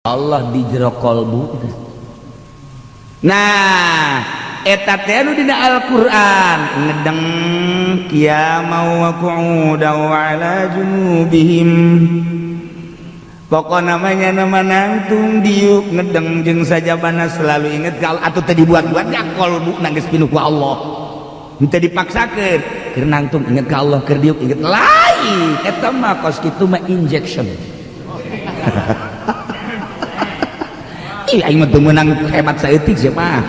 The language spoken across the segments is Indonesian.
Allah di jero qalbu. Nah eta teh anu dina Al-Qur'an ngedeng qiyamau wa qu'udan wa ala junubihim. Pokok namanya nama nangtung diuk ngedeng jeung sajabana selalu inget kalau atuh teh dibuat-buat ya qalbu nangis pinuh ku Allah. Henteu dipaksakeun keur nangtung inget ka Allah keur diuk inget lain eta mah kos kitu mah injection. Ih aing mah teu meunang hemat saeutik sia mah.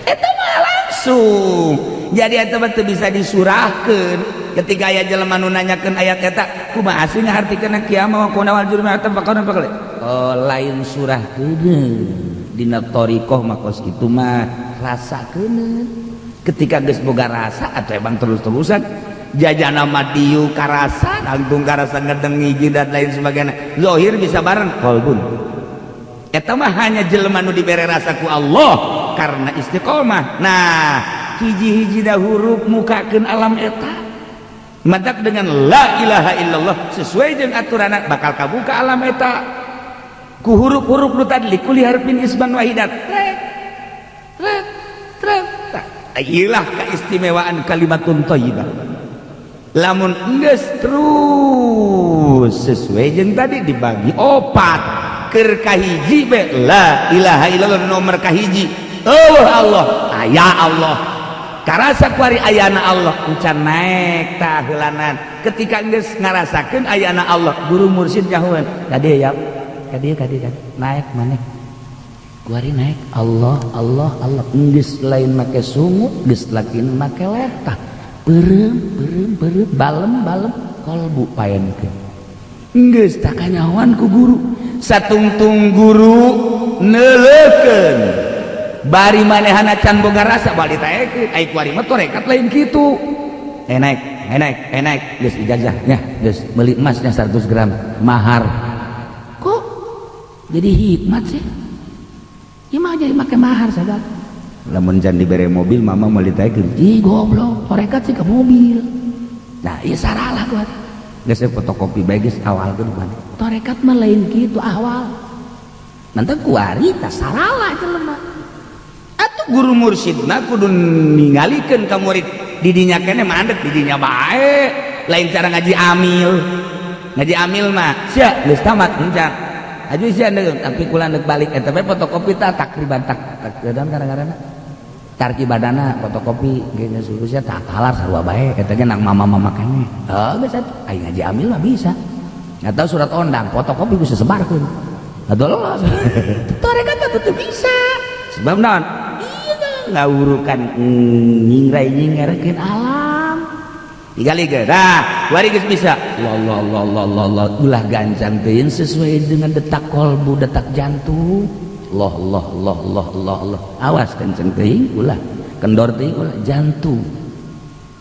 Eta mah langsung. Jadi eta mah teu bisa disurahkeun. Ketika aya jelema nu nanyakeun ayat eta, kumaha sih ngartikeun kiamah wa wal jurma eta pakon pakle. Oh lain surahkeun. Dina thariqah mah kos kitu mah rasakeun. Ketika geus boga rasa atuh emang terus-terusan jajana madiu karasa nangtung karasa ngedeng hiji dan lain sebagainya zahir bisa bareng qalbun eta mah hanya jelema nu dibere rasa ku Allah karena istiqomah. Nah hiji-hiji dah huruf mukakeun alam eta madak dengan la ilaha illallah sesuai jeung aturanna bakal kabuka alam eta ku huruf-huruf nu tadi likuli harfin isban wahidat iyalah keistimewaan kalimatun thayyibah. Lamun geus terus sesuai jeung tadi dibagi opat keur kahiji be la ilaha illallah nomor kahiji Allah aya Allah karasa kuari ayana Allah encan naik tah heulanan ketika geus ngarasakeun ayana Allah guru mursyid nyahueun kadieu ya kadieu naik maneh kuari naik Allah geus lain make sungut geus lakin make letah berem balem kalbu payenkeun geus tak kanyahoan ku guru satungtung guru neuleukeun bari manehana can boga rasa bali taekeun ai kuari mah torekat lain kitu naik geus ijazah nya geus meuli emasnya 100 gram mahar kok jadi hikmat sih ieu mah jadi make mahar sagala. Lamun jan dibere mobil mama mau ditaikeun ih goblok torekat sih ke mobil. Nah ieu saralah gua geus fotokopi bae geus awalkeun kan torekat mah lain kitu awal nanti kuari tah saralah itu lemah atuh guru mursyidna kudu ningalikeun ka murid didinya keneh mandek didinya bae lain cara ngaji amil mah sia geus tamat encan aju sia neung tapi kula neuk balik eta bae fotokopi tah takriban tak dadan gara-garana tarkibadana fotokopi geus sulusnya tak kalar sarua bae eta ge nang mama-mama keneh geus atuh aing ngaji amil mah bisa atau surat ondang fotokopi bisa sebarkeun atuh lolos torekat mah teu bisa sebab naon ieu ngawurukan nyingrai-nyingrekeun alam tigalikeun dah kuari geus bisa Allah ulah gancang teuing sesuai dengan detak kolbu detak jantung Allah awas kenceng teuing ulah kendor teuing ulah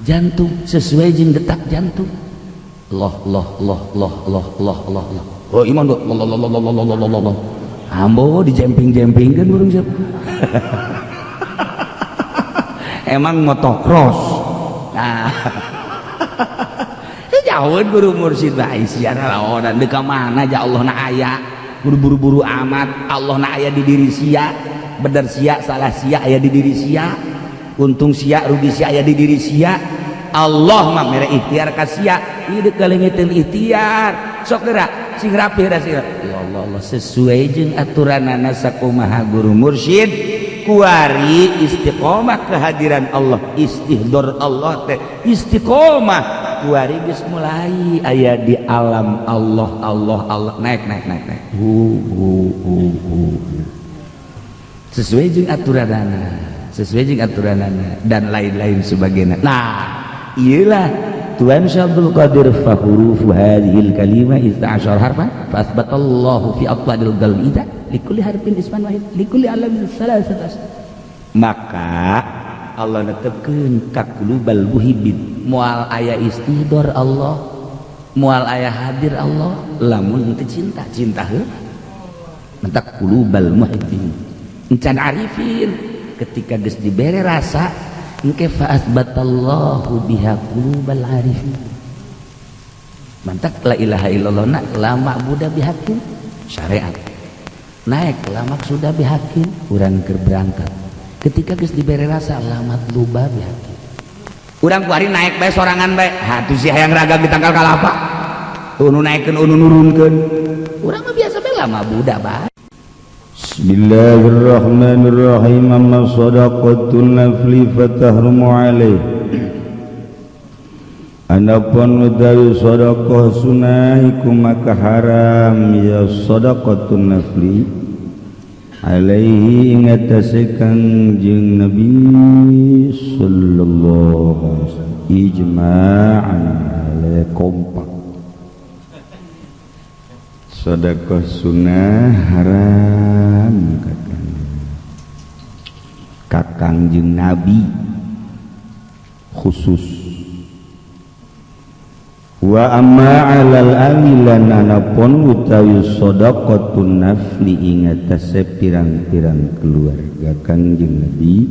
jantung sesuai jeung detak jantung Allah oh iman do Allah ambo dijemping-jempingkeun burung siap emang motocross nah jauh guru mursyid bae siana laonan deuk ka mana ja Allah na aya buru-buru amat Allah na aya di diri sia bener sia salah sia aya di diri sia untung sia rugi sia aya di diri sia Allah mah mere ikhtiar ka sia ieu deuk kalengeteun ikhtiar sok geura sing rapih da sih ya Allah sesuai jeung aturanana sakumaha guru mursyid kuari istiqomah kehadiran Allah istihdor Allah teh istiqomah kuari geus mulai aya di alam Allah naik sesuai jeung aturanana dan lain-lain sebagainya. Nah iyalah Tuhan Syabdul Qadir fa hurufu hadhil kalimah 11 harfan fa asbatallahu fi aqwadil qalbi likulli harfin isman wahid likulli alamin salasat maka Allah netepkeun ka qulubal muhibbin moal aya istihdor Allah moal aya hadir Allah lamun teu cinta heuh mentak qulubal muhibbin encan arifin ketika geus dibere rasa engke fa asbatallahu biha qulubal arifin mantak la ilaha illallah na la ma'budu bihaqqin syariat naik la maqsuda bihaqqin urang keur berangkat ketika geus dibere rasa la matluba bihaqqin urang kuari naik bae sorangan bae hatu si hayang ragag ditangkal kalapa unu naikkeun unu nurunkeun urang mah biasa bae la ma'budu bae. Bismillahirrahmanirrahim. Amma sadaqatul nafli fatahrumu alaih. Anapun utawi sedekah sunah iku maka haram ya sedekatun nafli alaihi ingatase Kangjeng Nabi sallallahu alaihi wasallam ijma'an alaihi kompak sedekah sunah haram ka Kangjeng Nabi khusus. Wa amma alal amilan anapun utawi sedekatun nafli ingatase pirang-pirang keluarga Kangjeng Nabi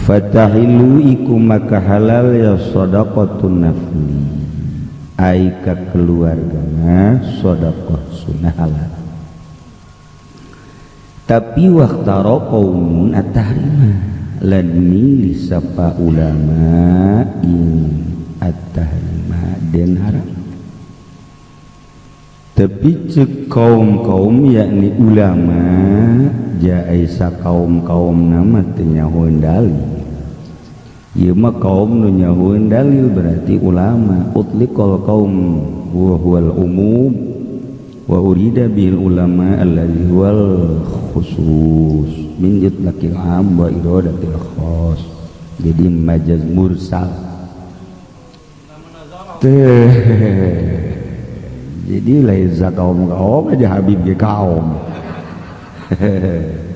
fatahilu iku maka halal ya sedekatun nafli ai ka keluargana sedekah sunah halal tapi waqtara qaumun at-tahrima lan milih sapa ulama at-tahrima dan haram tapi cek kaum-kaum yakni ulama jaisa kaum-kaum nama tenyahuan dalil ieu mah kaum nu nyahuan dalil berarti ulama utliqal qaum wa huwal umum wa urida bil ulama alladzi huwal khusus min itlaqil am wa iradatil khas jadi majaz mursal. Jadi laisa kaum-kaum aja Habib ge kaum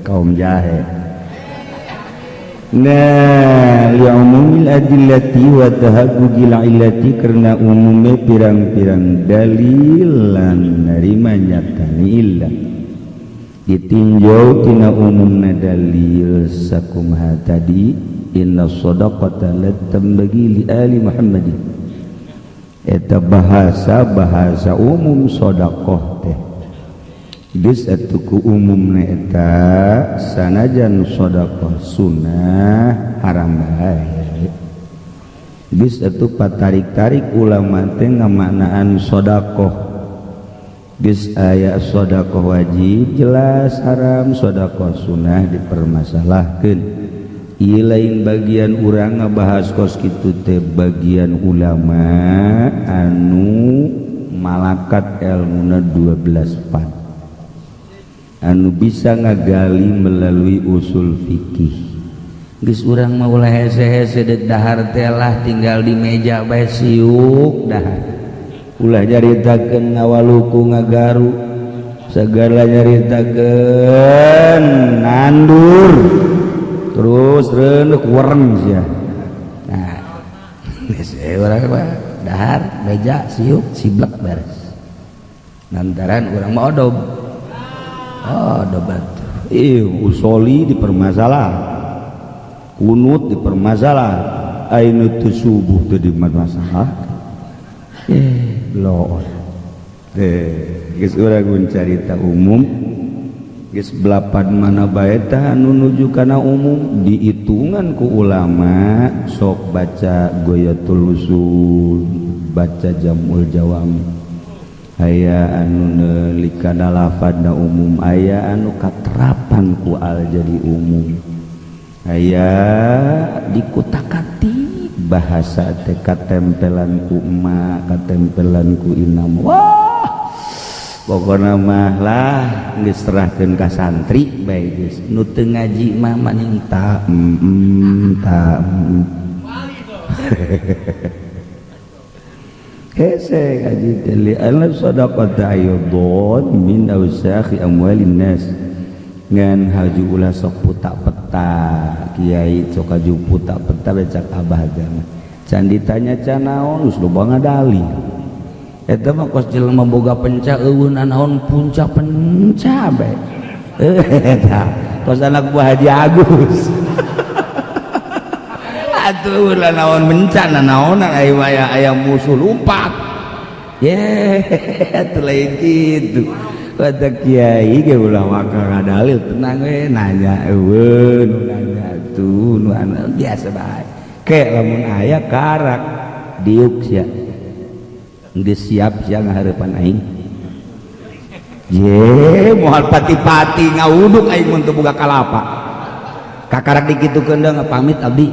kaum jahe. Nah yaumul adillati wa tahaqqul illati karena umumnya pirang-pirang dalil lan narima nyatani illah ditinjau tina umumna dalil sakumaha tadi inna shadaqata latambagi li ali Muhammadin eta bahasa umum sedekah teh geus atuh umumna eta sanajan sedekah sunnah haram bae geus atuh patarik-tarik ulama teh ngamaknaan sedekah geus aya sedekah wajib jelas haram sedekah sunnah dipermasalahkeun. Ieu lain bagian urang ngabahas kos kitu teh bagian ulama anu malakat ilmuna 12 pan anu bisa ngagali melalui usul fikih geus urang mah ulah hese-hese dek dahar teh lah tinggal di meja bae siuk dahar ulah nyaritakeun ngawaluku ngagaru segala nyaritakeun nandur terus reunuk wereng sia. Nah, geus urang mah dahar meja siuk siblek beres. Lantaran urang mah odob. Odob atuh. Usoli dipermasalah. Kunut dipermasalah. Ainu teu subuh teu dimasalah. Lool. Geus urang mun carita umum geus belapan mana bae tah anu nuju kana umum dihitungan ku ulama sok baca Ghayatul Usul baca Jamul Jawami aya anu neulikana lafadna umum aya anu katerapan ku al jadi umum aya dikutakati bahasa teh katempelan ku emak katempelan ku inam wah pokokna mah lah geus serahkeun ka santri bae geus nu teu ngaji mah maning ta hese ngaji teh li anna sadaqata ayyudun min awsakhi amwalin nas ngan haji ulah sok putak-peta kiai sok aju putak-peta becak abah agama can ditanya can naon geus loba ngadali eta mah kos jelema boga penca eueunan naon punca penca bae eta kos anak buah Haji Agus atuh ulah naon bencana naonan aya musuh lumpat atuh lain kitu kata kiai ge ulah waka ngadalil tenang we nanya eueun nanya tuh nu biasa bae ke lamun aya karak diuk sia geus siap sia ngahareupan aing moal pati-pati ngauduk aing mun teu boga kalapa kakarak dikitukeun da pamit abdi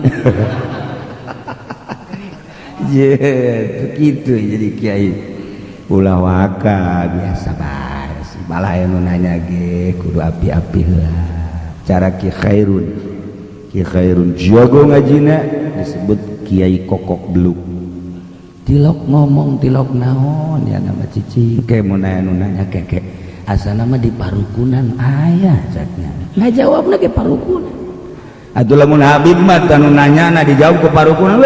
gitu jadi kiai ulah waka biasa bae malah anu nanya ge kudu api-api heula cara Ki Khairun jago ngajina disebut Kiai Kokok Beluk tilok ngomong tilok naon ya nama cicing ke mun aya nu nanya keke asana mah di parukunan aya cenah ngajawabna ge parukunan atuh lamun Habib mah anu nanyana dijawab ke parukunan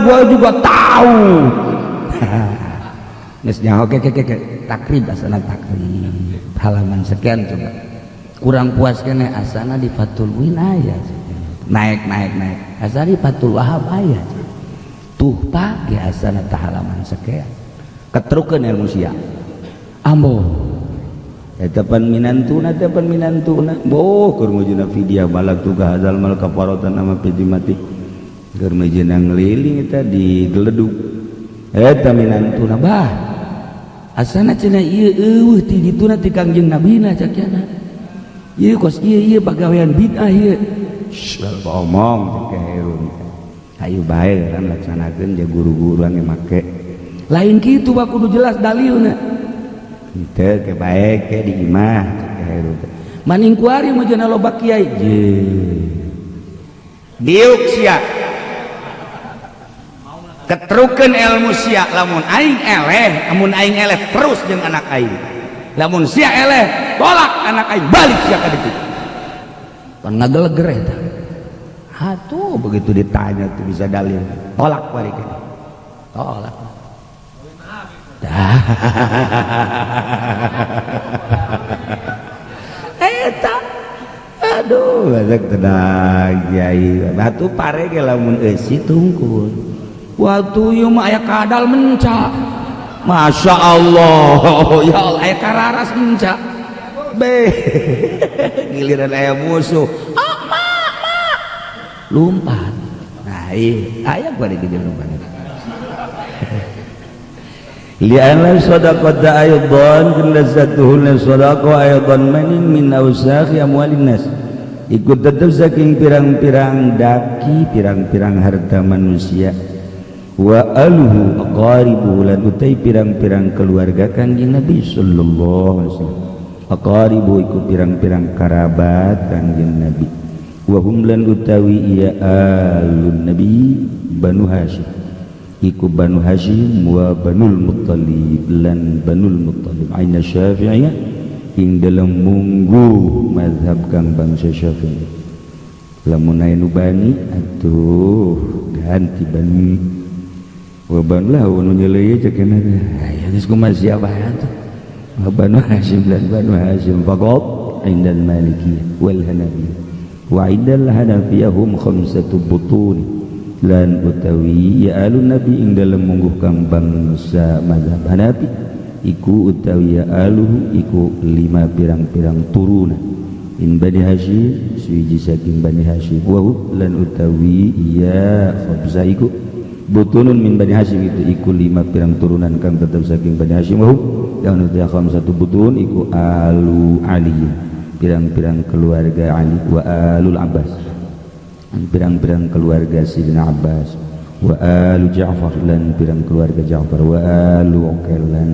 gua juga tahu geus nyaho ke takrib asana takrib halaman sekian coba kurang puas kene asana di Fatul Muin aya naik asana di Fatul Wahab aya tuh pagi asana tah halaman sekian ketrukeun ilmu sia ambo eta pan minantuna boh keur ngujuna fidyah balak tuga hadzal mal kafaratan ama pidimati keur mejina ngeliling eta di geledug eta minantuna bah asana cenah ieu eueuh ti dituna ti Kangjeng Nabina cakiana ieu kos ieu pagawean bid'ah ieu omong cek Herun ayo bae kan laksanakeun ja guru-guru anu make lain kitu ba kudu jelas dalilna teu ke bae ke di imah cek Herun maning kuari mah cenah loba kiai diuk sia ketrukeun ilmu sia lamun aing eleh terus jeung anak aing lamun sia eleh tolak anak aing balik sia ka ditu pan ngageleger eta atuh begitu ditanya tuh bisa dalil tolak balik tolak eta aduh bazak tenang kiai batu pare ge lamun eusi tungkul waktu ieu mah aya kadal menca Masya Allah ya Allah aya kararas menca giliran aya musuh lumpat nah iya aya bari ke lumpat li'anna sadaqata aydan kullu sadaqah aydan manin min awsakhi amwalin nas ikut tetap saking pirang-pirang daki pirang-pirang harta manusia wa aluhu aqaribu lan utai pirang-pirang keluarga Kanjeng Nabi sallallahu alaihi wasallam aqaribu iku pirang-pirang karabat Kanjeng Nabi wa hum lan utawi ya alun Nabi Banu Hasyim iku Banu Hasyim wa Banul Muttalib lan Banul Muttalib aina Syafi'iyah ing dalam munggu mazhab kang bangsa Syafi'i lamun aya nu bani atuh ganti bani wa banlah nu nyeleuy cek kana aya geus kumaha sia bae atuh Banu Hasyim dan Banu Hasyim faqat indal Malikiyah wal Hanafiyah wa indal Hanafiyah hum khamsatu butun lan utawi ya alun Nabi ing dalam mungguh kang bangsa mazhab Hanafi iku utawi ya aluhu iku 5 pirang-pirang turunan in Bani Hasyim suwiji saking Bani Hasyim wa lan utawi ya khamsa iku butunun min Bani Hasyim itu iku 5 pirang turunan kang tetap saking Bani Hasyim wa yang utawi khamsatu butun iku alu Ali pirang-pirang keluarga Ali wa alul Abbas pirang-pirang keluarga Sidina Abbas wa alu Ja'far lan pirang keluarga Ja'far wa alu Uqail lan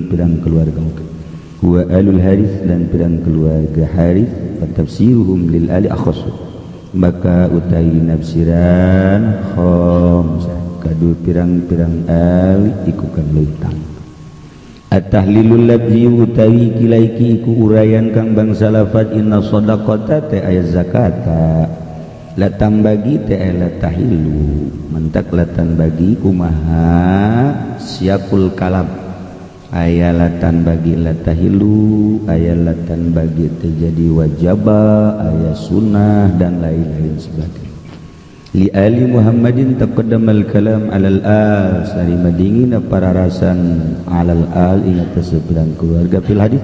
pirang keluarga Uqail wa alul Harith lan pirang keluarga Harith tafsiruhum lil ali akhas maka utai nafsiran khamsah kadu pirang-pirang ali iku kan leuntang at-tahlilul ladzi utawi kilaiki iku urayan kang bangsa lafaz inna shadaqata ta ayat zakata latan bagi ta'ala tahilu mentak latan bagi kumaha siapul kalam ayalatan bagi latahilu ayalatan bagi terjadi wajaba ayat sunnah dan lain-lain sebagainya li ali Muhammadin taqaddamal kalam alal al sari madingina pararasan alal al ingat seberang keluarga fil hadis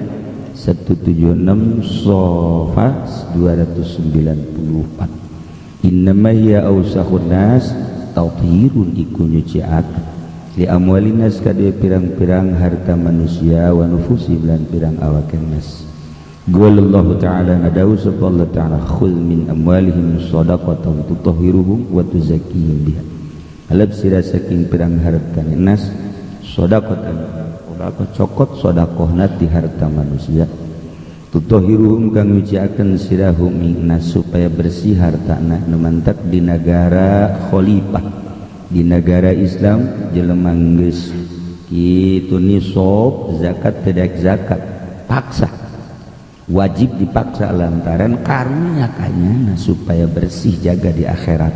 176 Sofas 294 innama hiya awsakhun nas tathirun iku nyuciak li amwalinas kade pirang-pirang harta manusia wa nufusi lan pirang awaken nas. Qaulallahu ta'ala nadawu sapa Allah ta'ala khul min amwalihim shadaqatan tutahhiruhum wa tuzakkihim biha. Alab sira saking pirang harta nas shadaqatan sedekah cokot sedekahna ti harta manusia tutahhiruhum kang nyuciakeun sirahum ing nas supaya bersih hartana numantak di negara khalifah di negara Islam jelema geus kitu nisab zakat tidak zakat paksa wajib dipaksa lantaran karunia kanyana supaya bersih jaga di akhirat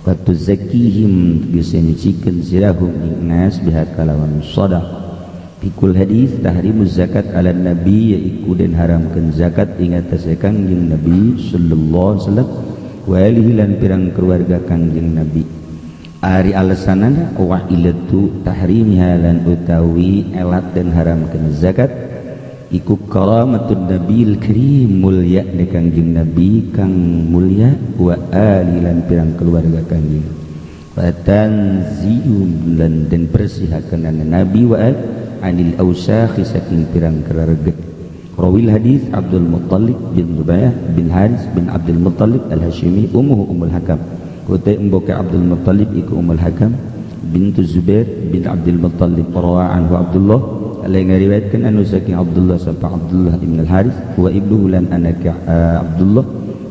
wa tuzakihim bisa nyucikeun sirahum ing nas biha kalawan shadaqah pikul hadis tahrimuz zakat ala nabi yaiku den haramkeun zakat ing atase kangjeng nabi sallallahu alaihi wasallam wa alihi lan pirang keluarga kangjeng nabi ari alasanana wa ilatu tahrimiha lan utawi elat den haramkeun zakat iku karamatun nabil karim mulya de kangjeng nabi kang mulya wa alilan pirang keluarga kangjeng fatanziyum lan den bersihakeun nabi wa anil awsakh saking pirang keluarga rawil hadis Abdul Muttalib bin Zubair bin Haris bin Abdul Muttalib al-Hashimi ummuhu Ummul Hakam kutai mboke Abdul Muttalib iku Ummul Hakam bintu Zubair bin Abdul Muttalib rawa anhu Abdullah alai ngariwayatkeun anu saking Abdullah sampai Abdullah ibn al-Haris wa ibnuhu lan anak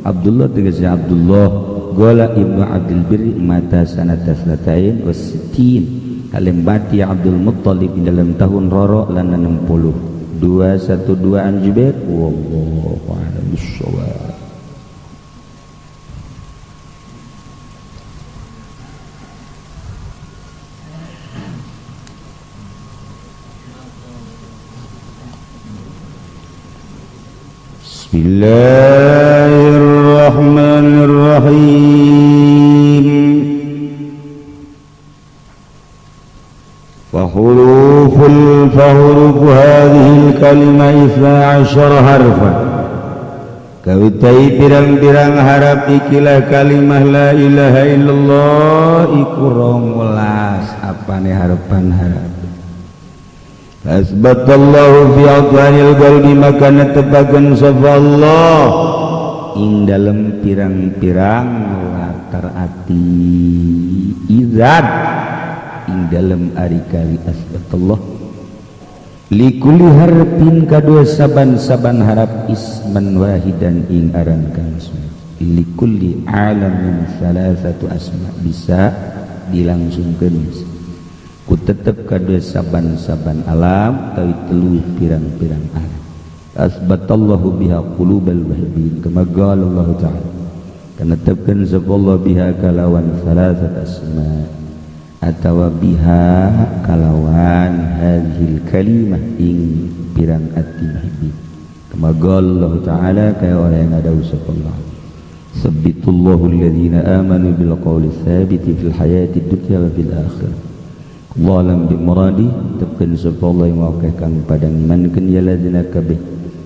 Abdullah tegese Abdullah qala ibnu Abdul Birri mata sanata sanatain wa sittin kalim mati Abdul Muttalib dalam tahun roro lan 60 212 an Jubair wallahu a'lam bissawab. Bismillahirrahmanirrahim. فحروف هذه الكلمة 12 حرفا kautai pirang-pirang harap ikilah kalimah la ilaha illallah iku 12 apane harapan harap asbatallahu fi aqwanil qalbi maka netepaken sapa Allah ing dalem pirang-pirang latar ati izat ing dalem ari kali asbatallah likulli harfin kadua saban-saban harap isman wahidan ing aran kang likulli alamin salasatu asma bisa dilangsungkeun ku tetep kadua saban-saban alam tawi telu pirang-pirang alam asbatallahu biha qulubal wahibin kama qala Allah ta'ala kana tetepkeun sapa Allah biha kalawan salasat asma atawa biha kalawan hadhil kalimah ing pirang ati mahibin kama Allah ta'ala kaya orang yang ada usapallah sabbitullahu alladhina amanu bil qawli thabiti fil hayati dunya wa fil akhirah Allah alam bi muradi tepken sapa Allah yang wakeh kang padang imankeun ya ladzina kabeh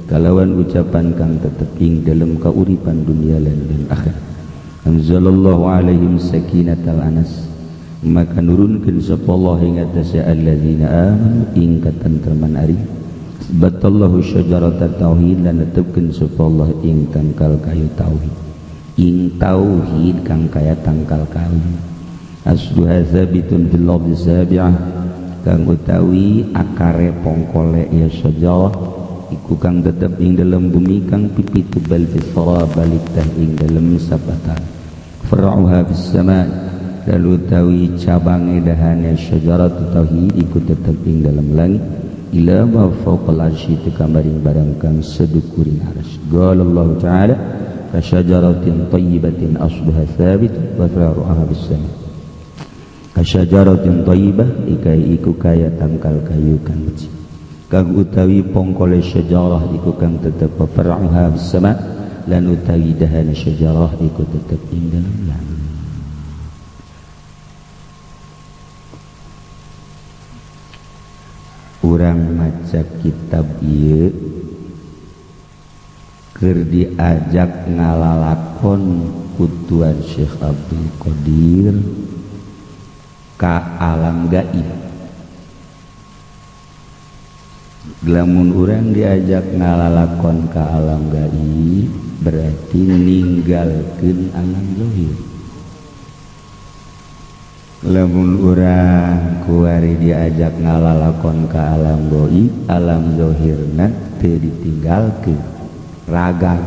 kalawan ucapan kang tetep ing dalam kauripan dunia lan akhirat anzalallahu alaihim sakinatal anas maka nurunkeun sapa Allah ing atase alladzina amanu ing katentreman ari batallahu syajaratat tauhid lan netepkeun sapa Allah ing tangkal kayu tauhid ing tauhid kang kaya tangkal kayu asluha sabitun fil ardi sabi'ah kang utawi akare pongkole ya syajarah iku kang tetep ing dalam bumi kang pipitu bal fisra balitah ing dalam sabatan far'uha fis sama' lalu tawi cabang edahane syajarat tauhid ikut tetap ing dalam langit ila ma fawqal arsy kamaring barang kang sedukuring arsy qala Allah ta'ala ka syajaratin thayyibatin asluha thabit wa faru'aha bis sama ka syajaratin thayyibah ikai iku kaya tangkal kayu kang beci kang utawi pongkole syajarah iku kang tetep faru'aha bis sama lan utawi dahane syajarah iku tetep ing dalam langit urang maca kitab ieu keur diajak ngalalakon kutuan Syekh Abdul Qadir ka alam gaib. Lamun urang diajak ngalalakon ka alam gaib berarti ninggalkeun alam zahir. Lamun urang kuari diajak ngalalakon ka alam gaib, alam zahirna teu ditinggalkeun, ragam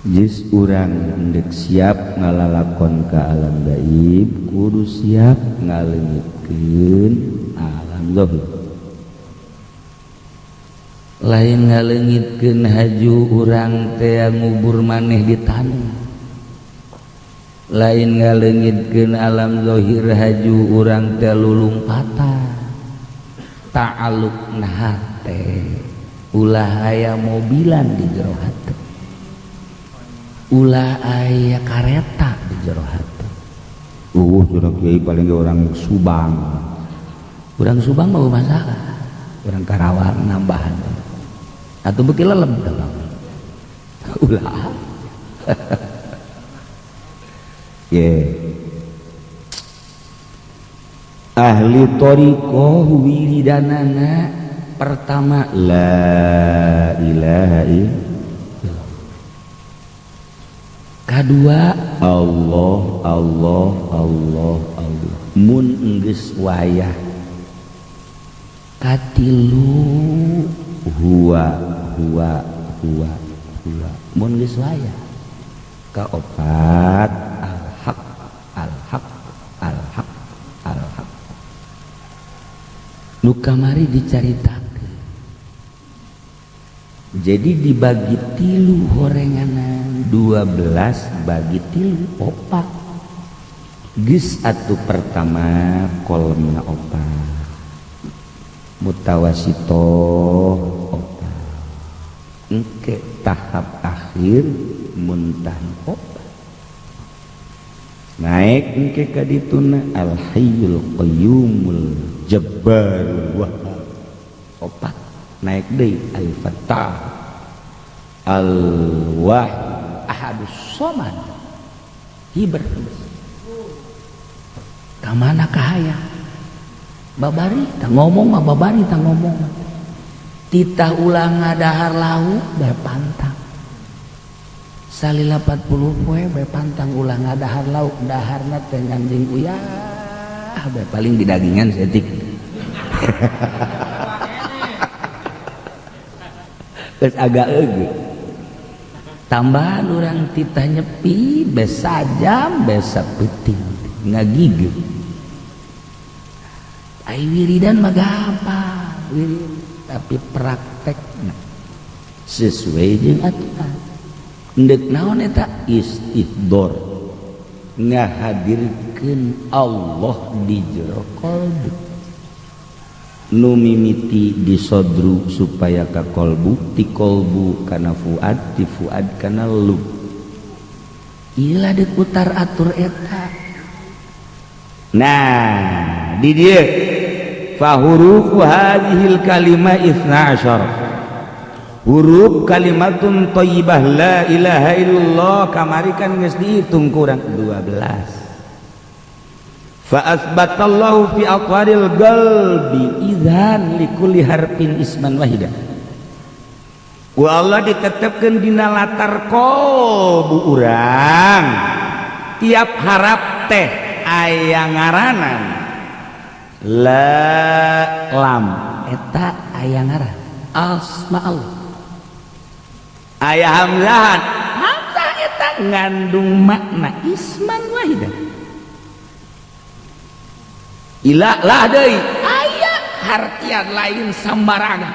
jis urang endek siap ngalalakon ka alam gaib kudu siap ngaleungitkeun alam zahir. Lain ngaleungitkeun haju urang teh ngubur maneh di tanah, lain ngaleungitkeun alam zahir haju urang teh lulumpatan ta'alluqna hate ulah aya mobilan di jero hate, ulah aya kareta di jero hate. Sudah kiai paling ge orang Subang. Urang Subang mah masalah, urang Karawang nambahan atuh beuki leleb dalam ulah ahli thariqah wiridanana pertama la ilaha illallah, kadua Allah Allah Allah Allah, mun geus wayah katilu huwa mun geus wayah kaopat al-haq nu kamari dicaritakeun. Jadi dibagi tilu horenganan 12 bagi tilu opat geus atuh pertama kolomna opat mutawasito opat engke tahap akhir muntahan opat naik engke ka dituna al hayyul qayyumul jabbarul wahhab opat naik deui al fattah al wahid ahadus somad hiber kamana kahaya babari tah ngomong mah babari tah ngomong titah ulang ngadahar lauk bae pantang salila 40 poe bae pantang ulang ngadahar lauk daharna teh anjing uyah bae paling di dagingan setik geus agak eueuh tambahan urang titah nyepi besa jam besa peuting ngagigeuh ai wiridan mah gampang wirid tapi praktekna sesuai jeung aturan endek naon eta istihdor ngahadirkeun Allah di jero qalbu nu mimiti di sodru supaya ka qalbu ti qalbu kana fuad ti fuad kana lub ieu deuk putar atur eta. Nah di dieu fa hurufu hadhil kalimah 12 huruf kalimatun thayyibah la ilaha illallah kamari kan geus dihitung kurang 12 fa asbatallahu fi aqwaril qalbi idzan likulli harfin isman wahida ku Allah ditetepkeun dina latar qalbu urang tiap harap teh aya ngaranan la lam eta aya ngaran asma Allah aya hamzah eta ngandung makna isman wahidan ila lah deui aya hartian lain sambarangan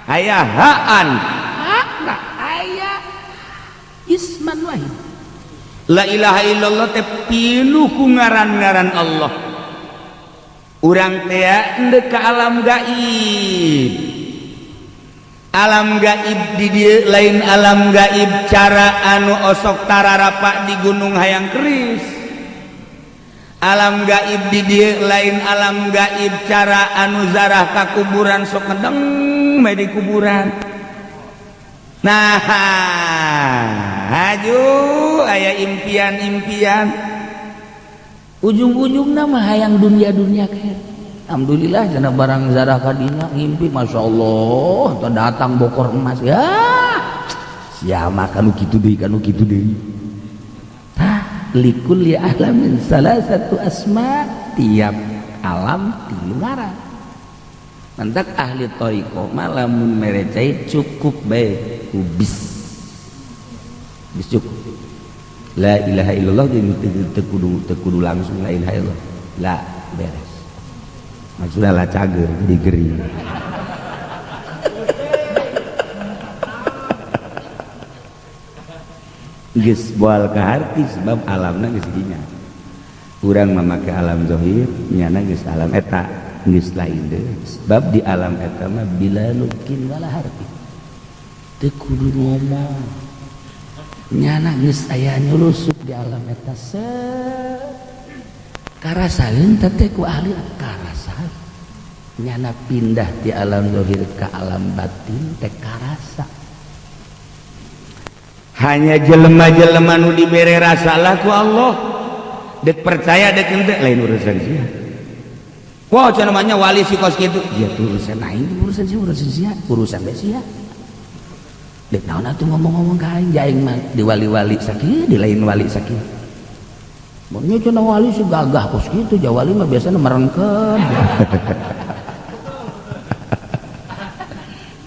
aya haan hakna aya isman wahid la ilaha illallah teh pinuh ku ngaran-ngaran Allah urang teh endeu ka alam gaib di dieu lain alam gaib cara anu osok tararapa di gunung hayang keris alam gaib di dieu lain alam gaib cara anu zarah ka kuburan sok ngedeng mah di kuburan. Nah, haju aya impian-impian ujung-ujungna mah hayang dunia-dunia kae. Alhamdulillah cenah barang zarah ka dina ngimpi masyaallah teu datang bokor emas ya. Sia mah kanu kitu deui. Likulli alamin salah satu asma, tiap alam tilu ngaran. Mantak ahli thariqah malamun merecai cukup bae bis cukup la ilaha illallah teu kudu langsung la ilaha illallah la beres maksudna la cager jadi gering. Geus boal ka harti sebab alamna geus dinya. Urang mamake alam zahir nyana geus alam eta geus lain deui. Sebab di alam eta mah bila lukin wala harti. Teu kudu ngomong. Nyana geus aya nyulusup di alam eta set. Karasaeun teh ku ahli karasaeun. Nyana pindah di alam zahir ka alam batin teh karasa. Hanya jelema-jelema nu dibere rasa lah ku Allah dek percaya dek ente lain urusan sia. Wah cenah namanya wali si kos kitu ya urusan lain urusan sia urusan be sia. Dek naon atuh ngomong-ngomong ka aing aing mah di wali-wali sakieu di lain wali sakieu. Mun nya cenah wali si gagah kos kitu ja wali mah biasana merengkeun.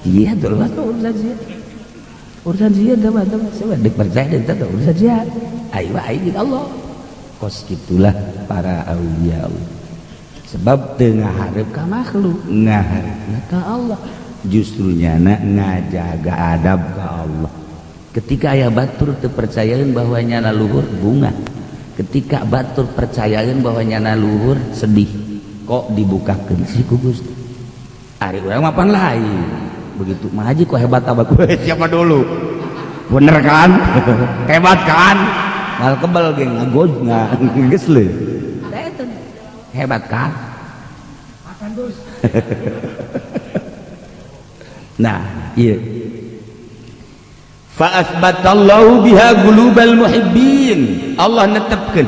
Iya tuh urusan sia. Urusan dia teman-teman saya dek percaya dan tahu urusan dia ayo Allah kos gitulah para aulia Allah sebab tengah harap ka makhluk ngaharapna ka Allah justru nyana ngajaga adab ka Allah ketika aya batur teu percayaeun bahwa nyana luhur bunga ketika batur percayaeun bahwa nyana luhur sedih kok dibukakeun si ku Gusti ari urang mah pan lain begitu mah haji kok hebat abah gue siapa dulu bener kan hebat kan mal kebal geng ngagos geus leuh hebat kan makan dus. Nah iya fa asbatallahu biha qulubal muhibbin Allah netepkeun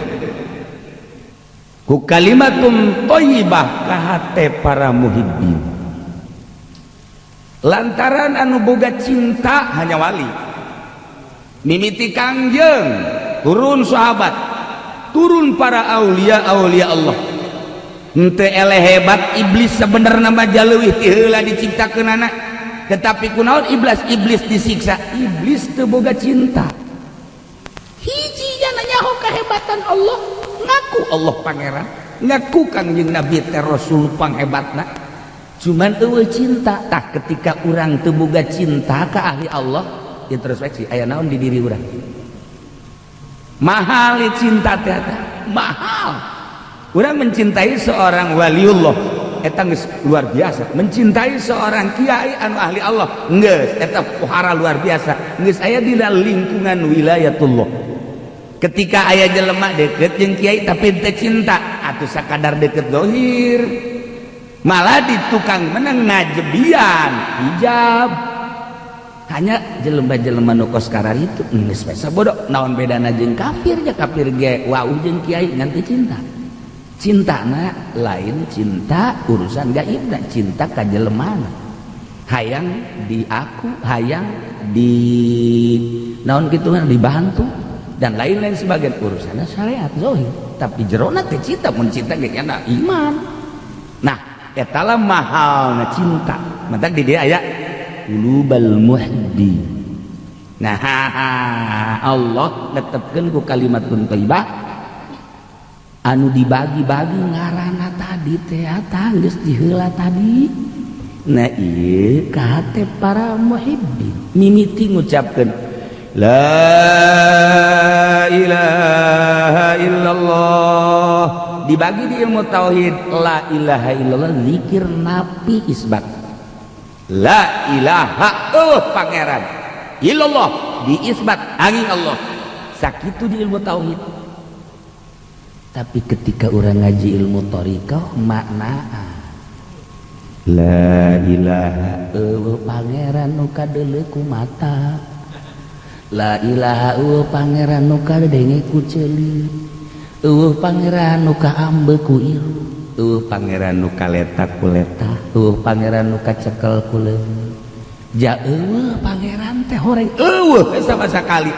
ku kalimatum thayyibah ka hate para muhibbin lantaran anu boga cinta hanya wali mimiti kangjeng turun sahabat turun para aulia Allah henteu eleh hebat iblis sebenarnya mah jaleuwih ti heula diciptakeunana tetapi kunaon iblis disiksa iblis teu boga cinta hiji nya nyaho kahebatan Allah ngaku Allah pangeran ngaku kangjeng Nabi teh rasul panghebatna cuman eueuh cinta tah ketika urang teu boga cinta ka ahli Allah introspeksi aya naon di diri urang mahal cinta teh mahal urang mencintai seorang waliullah eta geus luar biasa mencintai seorang kiai anu ahli Allah geus eta pohara luar biasa geus aya di lingkungan wilayatullah ketika aya jelema deket jeung kiai tapi teu cinta atuh sakadar deket zahir malah di tukang menang ngajebian hijab hanya jelema-jelema nu kos karari itu geus pesa bodoh naon bedana jeung kafir nya kafir ge wauh jeung kiai ngan teu cinta cintana lain cinta urusan gaibna cinta ka jelemana hayang di aku hayang di naon kitu kan dibantu dan lain-lain sebagian urusanna syariat zahir tapi jerona teh cinta mun cinta ge nya iman nah etalah mahalna cinta mantak di dia aya qulubal muhibbi nah Allah netepkeun ku kalimatun thayyibah anu dibagi-bagi ngaranna tadi teh eta geus diheula tadi nah ieu ka hate para muhibbin mimiti ngucapkeun la ilaha illallah dibagi di ilmu tauhid la ilaha illallah zikir napi isbat la ilaha pangeran illallah di isbat angin Allah sakitu di ilmu tauhid Tapi ketika orang ngaji ilmu thariqah maknaan la ilaha pangeran nu kadeuleu ku mata, la ilaha pangeran nu kadenge ku ceulit, pangeran nu kaambe ku iru, pangeran nu kaleta ku leta, pangeran nu kacekel ku leungeut. Ja pangeran teh horeng sama sakali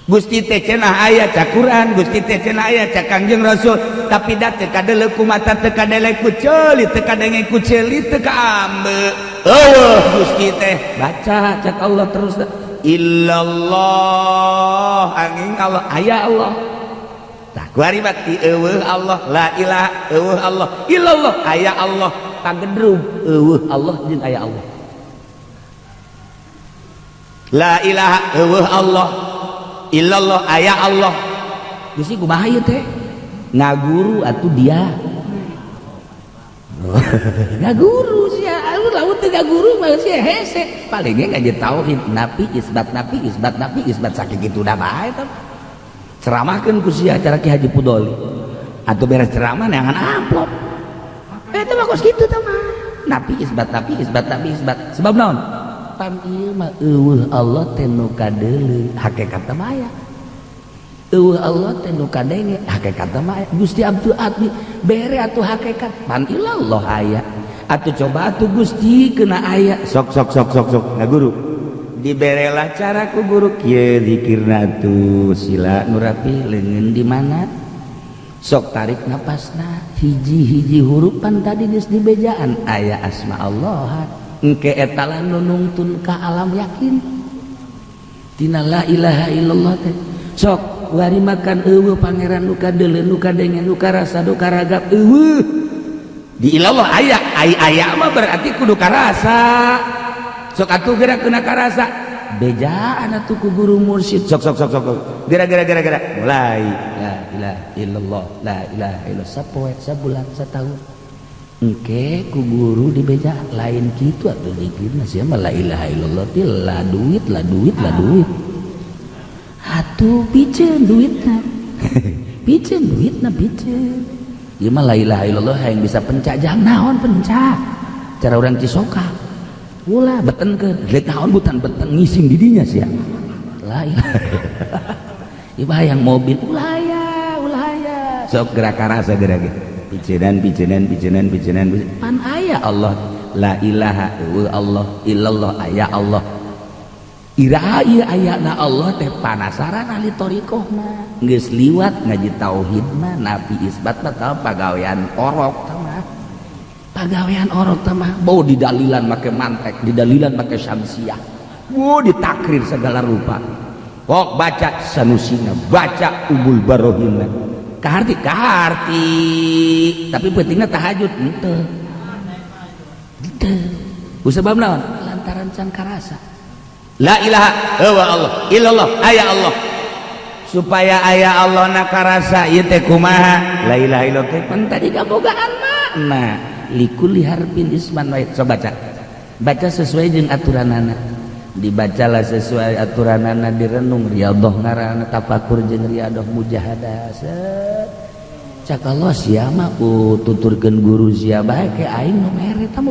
Gusti teh cenah aya ca Quran, Gusti teh cenah aya ca Kangjeng Rasul, tapi da teu kadeuleu ku mata, teu kadele ku ceulit, teu kadenge ku ceulit, teu kaambe. Gusti teh baca cak Allah terus illallah angin Allah aya Allah. Tah kuari bakti eueuh Allah, la ilaha eueuh Allah, illallah aya Allah, pagedrug eueuh Allah jeung aya Allah. La ilaha eueuh Allah, illallah aya Allah. Gusti kumaha ieu teh? Ngaguru atuh dia. Ngaguru sia, lamun teu ngaguru mah sia hese. Palingnya ngaji tauhid, napi isbat saking kitu da bae tah. Ceramahkeun ku sia acara Ki Haji Pudoli. Atuh beres ceramah neangan amplop. Eta mah kos kitu tah mah. Napi isbat. Sebab naon? Pan ieu mah eueuh Allah teh nu kadeuleu, hakikat mah aya. Eueuh Allah teh nu kadenge, hakikat mah aya. Gusti Abdul Admi bere atuh hakikat, pan ilallah aya. Atuh coba atuh Gusti keuna aya. Sok ngaguru. Diberelah cara ku guru kieu zikirna atuh sila nu rapi leungeun di mana? Sok tarik napasna hiji-hiji hurufan tadi geus dibejaan aya asma Allah. Engke etalah nu nungtun ka alam yakin tina la ilaha illallah teh. Sok wari makan eueuh pangeran nu kadeuleu nu kadenge nu karasa nu karagap eueuh di ilallah aya aya mah berarti kudu karasa. Sok atuh geura keuna karasa bejaan atuh ku guru mursyid. Sok geura mulai la ilaha illallah, la ilaha illallah sapoe sabulan satahun. Engke ku guru di beja lain kitu atuh dikirna sia mah la ilaha illallah teh la duit atuh piceun duitna piceun ieu mah la ilaha illallah hayang bisa pencak jang naon pencak cara urang Cisoka ulah betenkeun rek naon butan beten ngising di dinya sia la ilaha ieu hayang mobil ulah aya sok gerak karasa gerak picenan pan aya Allah la ilaha Allah illallah aya Allah iraha ieu ayana Allah teh panasaran ahli thariqah mah geus liwat ngaji tauhid mah napi isbat mah tah pagawean orok tah mah bau didalilan make mantek didalilan make syamsiah ditakrir segala rupa pok baca sanusina baca ubul barohina kaharti tapi pentingnya tahajud henteu usabab naon lantaran can karasa la ilaha Allah illallah aya Allah supaya aya Allah na karasa ieu teh kumaha la ilaha illallah teh pan tadi kabogaan makna likulli harbin isman wa coba baca sesuai jeung aturanana dibacalah sesuai aturanana direnung riyadhah ngaranna tafakur jeung riyadhah mujahadah cak Allah sia mah tuturkeun guru sia bae ke aing nu mere tah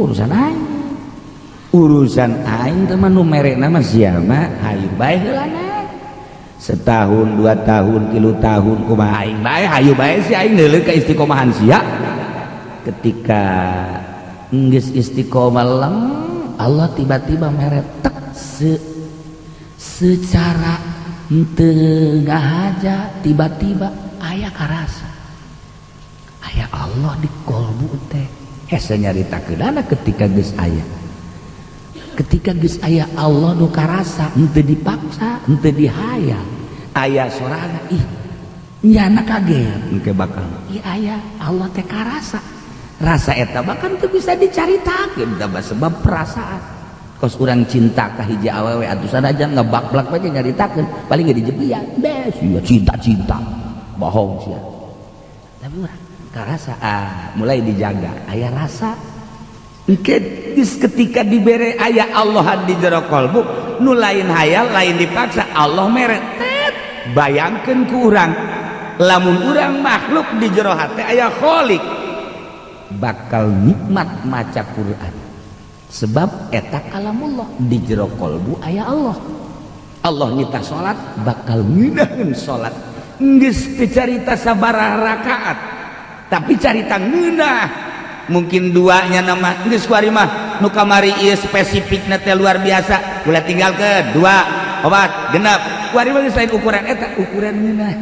urusan aing teh mah nu merena mah sia mah hayu bae heulana setahun 2 tahun 3 tahun kumaha aing bae hayu bae si aing neuleuh ka istiqomahan sia ketika geus istiqomah lem Allah tiba-tiba mere tek secara teu ngahaja tiba-tiba aya karasa aya Allah di kolbu teh hese nyaritakeunana ketika geus aya Allah nu karasa henteu dipaksa henteu dihayal aya sorangan nyana kaget engke bakal aya Allah teh karasa rasa eta bahkan teu bisa dicaritakeun sebab perasaan kos urang cinta ka hiji awewe atuh sanajan ngebaklak bae nyaritakeun paling ge dijebian bes ya cinta bohong sia tapi urang karasa mulai dijaga aya rasa engke ketika dibere aya Allah di jero kolbu nu lain hayal lain dipaksa Allah mere bayangkeun ku urang lamun urang makhluk di jero hati aya khalik bakal nikmat maca Quran sebab eta kalamullah di jero kolbu aya Allah. Allah nyita salat bakal ngeunaheun salat geus teu carita sabaraha rakaat tapi carita ngeunah mungkin duanya nama geus kuari mah nu kamari ieu spesifikna teh luar biasa ulah tinggalkeun 2 obat genep kuari mah geus lain ukuran eta ukuran ngeunah.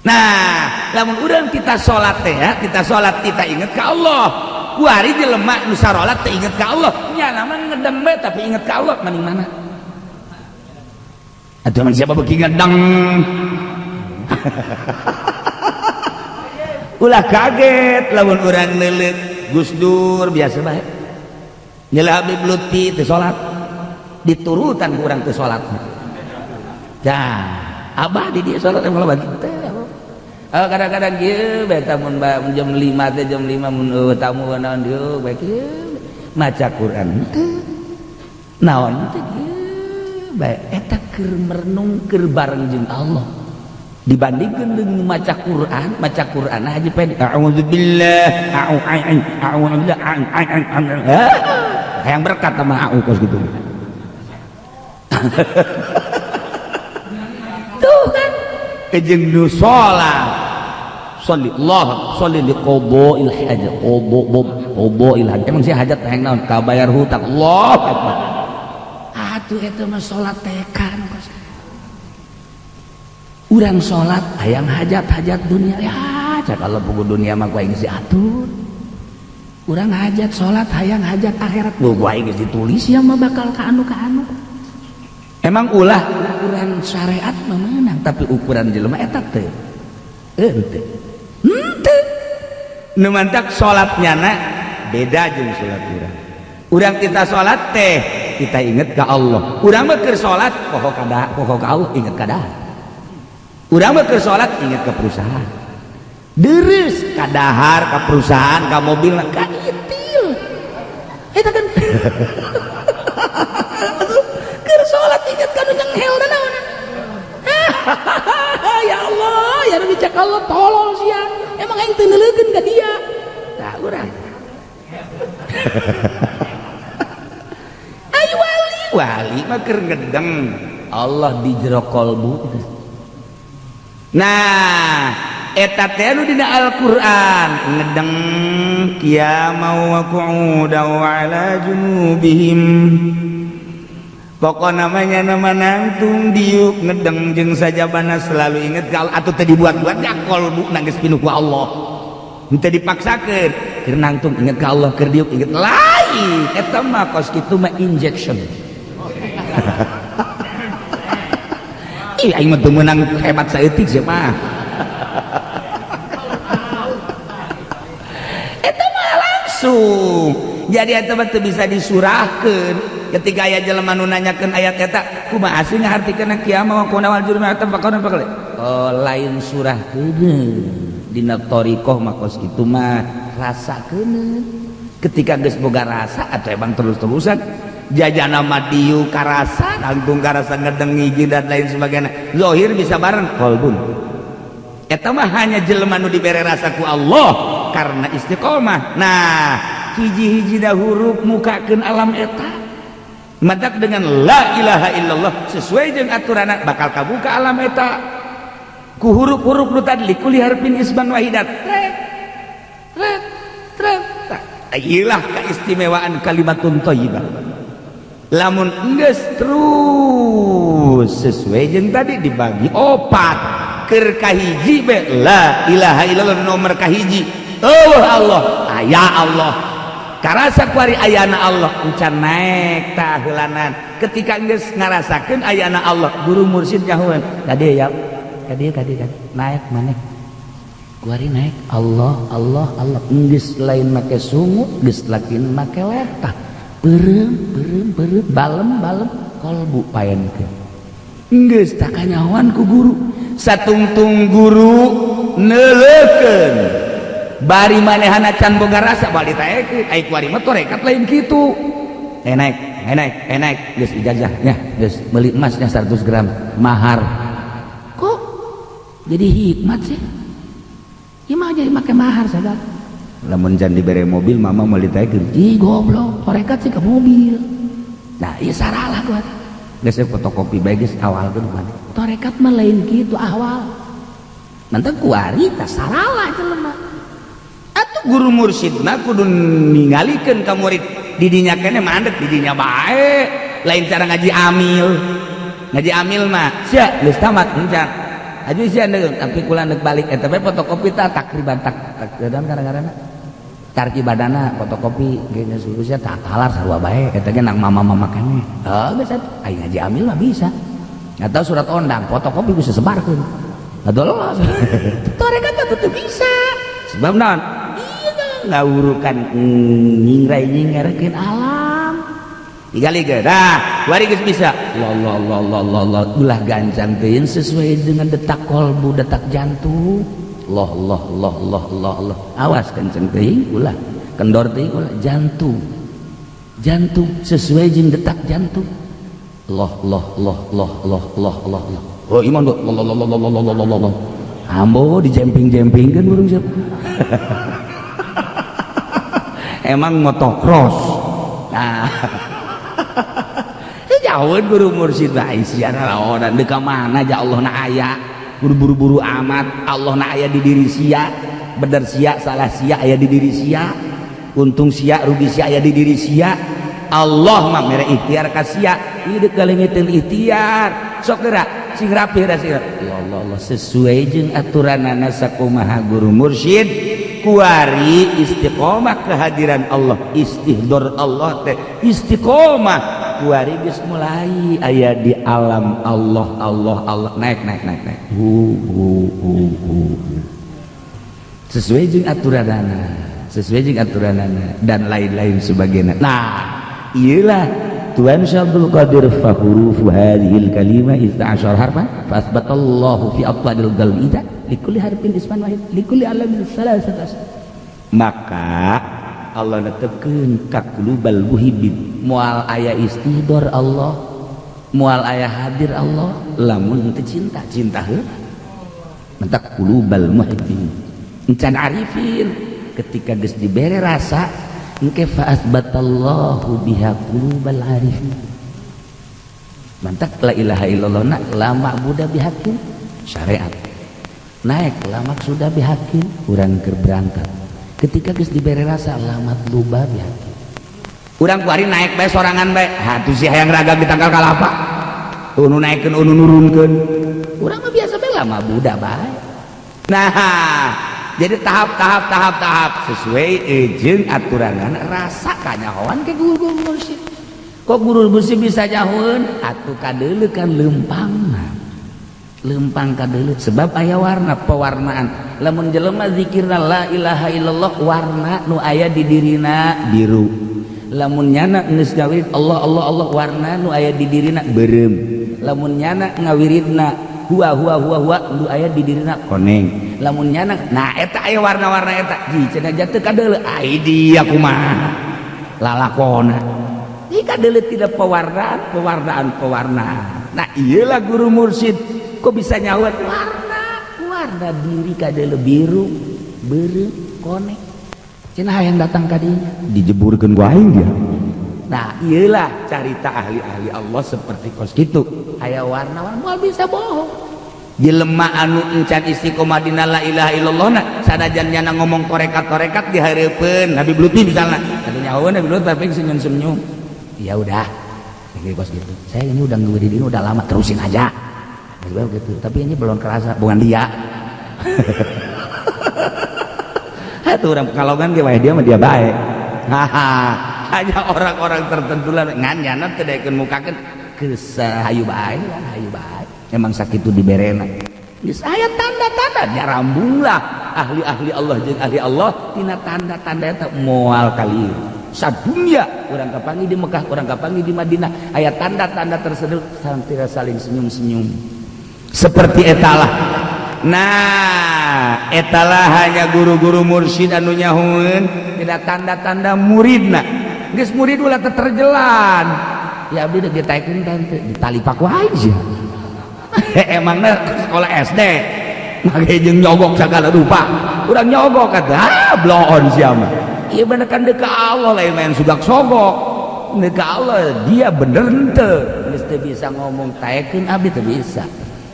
Nah, lamun urang kita salat teh ya, kita salat kita inget ka Allah. Kuari jelema nu sarolat teh inget ka Allah. Nya nama ngedeng bae tapi inget ka Allah maning mana? Atuh man siapa beuki ngedeng? Ulah kaget lamun urang leuleut Gus Dur biasa bae. Nyeula Habib Lutfi teu salat. Diturutan ku urang teu salat. Dah, abah di dieu salat emang loba teh. Kadang-kadang kieu beta mun jam 5 teh jam 5 mun tamu naon dieu bae kieu maca Quran teu naon teh kieu bae eta keur merenung keur bareng jeung Allah dibandingkeun dengan maca Quran aja pede a'udzubillah a'udzubillah hayang berkat sama kos gitu tuh kan jeung nu salat sholli Allah sholli li qada'il hajat qada'il hajat emang sih hajat hayang naon ka bayar hutang Allah akbar atuh eta mah salat tekan urang salat hayang hajat dunia ya cak Allah puguh dunia mah ku aing geus diatur urang hajat salat hayang hajat akhirat ku aing geus ditulis ya mah bakal ka anu emang ulah ukuran syariat mah meunang tapi ukuran jelema eta teu henteu nu mantak salatnya na beda jeung salat urang kita salat teh kita inget ka Allah urang mah keur salat poho ka Allah inget ka dahar urang mah keur salat inget ka perusahaan deres ka dahar ka perusahaan ka mobil ka itil eta kan keur salat inget ka nu nyenghel da naon ya Allah ya Rabbi cak Allah tolol sia emang aing teu neuleukeun ka dia tah urang ayo wali mah keur ngedeng Allah di jero kolbu nah eta teh anu dina Al-Qur'an ngedeng qiyamau wa qu'udan wa ala junubihim pokok namanya nama nangtung diuk ngedeng jeung sajabana selalu inget kalau atuh teh dibuat-buat ya kolbu nangis pinuh ku Allah teu dipaksakeun keur nangtung inget ka Allah keur diuk inget lain eta mah kos kitu mah injection ih aing mah teu meunang hebat saeutik sia mah eta mah langsung jadi eta mah teu bisa disurahkeun ketika aya jelema nu nanyakeun ayat eta kumaha sih ngahartikeun kiamah wa quna wal jurma eta pakon pakle oh lain surah keun dina thariqah mah kos kitu mah rasakeun ketika geus boga rasa atuh emang terus-terusan jajana mah diu karasa nangtung karasa ngedeng hiji dan lain sebagainya zahir bisa bareng qalbun eta mah hanya jelema nu dibere rasa ku Allah karena istiqomah nah hiji-hiji dah huruf mukakeun alam eta madak dengan la ilaha illallah sesuai jeung aturanna bakal kabuka alam eta ku huruf-huruf nu tadi kulli harfin isban wahidat iyalah keistimewaan kalimatun thayyibah lamun geus terus sesuai jeung tadi dibagi opat keur kahiji be la ilaha illallah nomor kahiji Allah aya Allah karasa kuari ayana Allah encan naik tah heulanan ketika geus ngarasakeun ayana Allah guru mursyid nyahoeun kade ya kade naik maneh kuari naik Allah geus lain make sungut geus lakin make letah beureum balem kolbu paenkeun geus tak kanyahoan ku guru satungtung guru neuleukeun bari manehana can boga rasa balik taekeun ai kuari mah torekat lain kitu naik geus ijazah nya geus meuli emasnya 100 gram mahar kok jadi hikmat sih ya mah jadi make mahar saja lamun can dibere mobil mama mau ditaikeun ih goblok torekat sih ke mobil nah iya saralah gua geus fotokopi bae geus awal tuh mana torekat mah lain gitu awal nanti kuari tak saralah jelema atuh guru mursyid mah kudu ningalikeun ka murid didinya kene mandek didinya bae lain cara ngaji amil mah sia geus tamat encan aju sia deung tapi kula neuk balik eta bae fotokopi tah takriban tak dalam gara-garana tarkibadana fotokopi geus sia tak kalar sarua bae eta ge nang mama-mama kene bisa ai ngaji amil mah bisa atau surat ondang fotokopi bisa sebarkeun adolos torekat teh bisa sebab naon ngawurukan nyingrai-nyingarakeun alam tiga-liga dah wari geus bisa Allah ulah gancang teuing sesuai dengan detak kolbu detak jantung Allah awas kenceng teuing ulah kendor teuing ulah jantung sesuai jeung detak jantung Allah oh iman do Allah ambo dijemping-jempingkeun urang siap emang motocross nah jauhin guru mursyid bae siana laonan deuk ka mana ja Allah na aya buru-buru amat Allah na aya di diri sia bener sia salah sia aya di diri sia untung sia rugi sia aya di diri sia Allah mah mere ikhtiar ka sia ieu deuk galengiteun ikhtiar sok geura sing rapi da sing Allah sesuai jeung aturanana sakumaha guru mursyid kuari istiqomah kehadiran Allah istihdor Allah teh istiqomah kuari geus mulai aya di alam Allah naik sesuai jeung aturanana dan lain-lain sebagainya nah iyalah Tuhan Syabdul Qadir fa hurufu hadhil kalimah 11 harfan fa asbatallahu fi aqwadil qalbi likulli harfin isman wahid likulli alamin salasat maka Allah netepkeun ka qulubal muhibbin moal aya istihdor Allah moal aya hadir Allah lamun teu cinta heuh mentak qulubal muhibbin encan arifin ketika geus dibere rasa engke fa asbatallahu biha qulubal arifin mantak la ilaha illallah na la ma'budu bihaqqin syariat naik la maksuda bihaqqin urang keur berangkat ketika geus dibere rasa la matluba bihaqqin urang kuari naik bae sorangan bae hatu si hayang ragam di tangkal kalapa unu naikeun unu nurunkeun urang mah biasa bae la ma'budu bae nah jadi tahap sesuai jeung aturanana rasa kanyahoan ke guru mursyid kok guru mursyid bisa nyahoeun atuh kadeuleu kan lempang kadeuleu sebab aya warna pewarnaan lamun jelema zikirna la ilaha illallah warna nu aya di dirina biru lamun nyana geus ngawirid Allah warna nu aya di dirina beureum lamun nyana ngawiridna huwa nu aya di dirina koneng lamun nyana nah eta aya warna-warna eta ji cenah jatuh kadeuleu ai dia kumaha lalakona ieu kadeuleu tidak pewarnaan nah iyalah guru mursyid kok bisa nyaut warna diri kadeuleu biru beureum koneng cenah hayang datang ka dinya dijeburkeun ku aing dia nah iyalah carita ahli-ahli Allah seperti kos gitu aya warna-warna moal bisa bohong jelema anu encan istiqomah dina la ilaha illallah na sanajan nyana ngomong torekat di hareupeun Habib Lutfi misalna anu nyahoeun Habib Lutfi tapi senyum-senyum ya udah kayak kos gitu saya ini udah ngewirid ini udah lama terusin aja gitu tapi ini belum kerasa bukan dia itu orang Pekalongan ge wae dia mah dia baik hanya orang-orang tertentu lah nganyana teu daekeun mukakeun geus hayu bae emang sakitu diberena geus aya tanda-tanda nyarambunglah ahli-ahli Allah jeung ahli Allah tina tanda-tanda eta moal kali sadunya urang kapangi di Mekah urang kapangi di Madinah aya tanda-tanda tersebut sampai saling senyum-senyum seperti etalah nah etalah hanya guru-guru mursyid anu nyahoeun tina tanda-tanda muridna geus murid ulah terjelan ya abdi deuk ditaikeun tante ditali paku aja emangna sekolah SD make jeung nyogok segala rupa urang nyogok kata bloon siapa iya bener kan deka Allah lain main sugak sogok deka Allah dia bener henteu geus teu bisa ngomong taekeun abdi teu bisa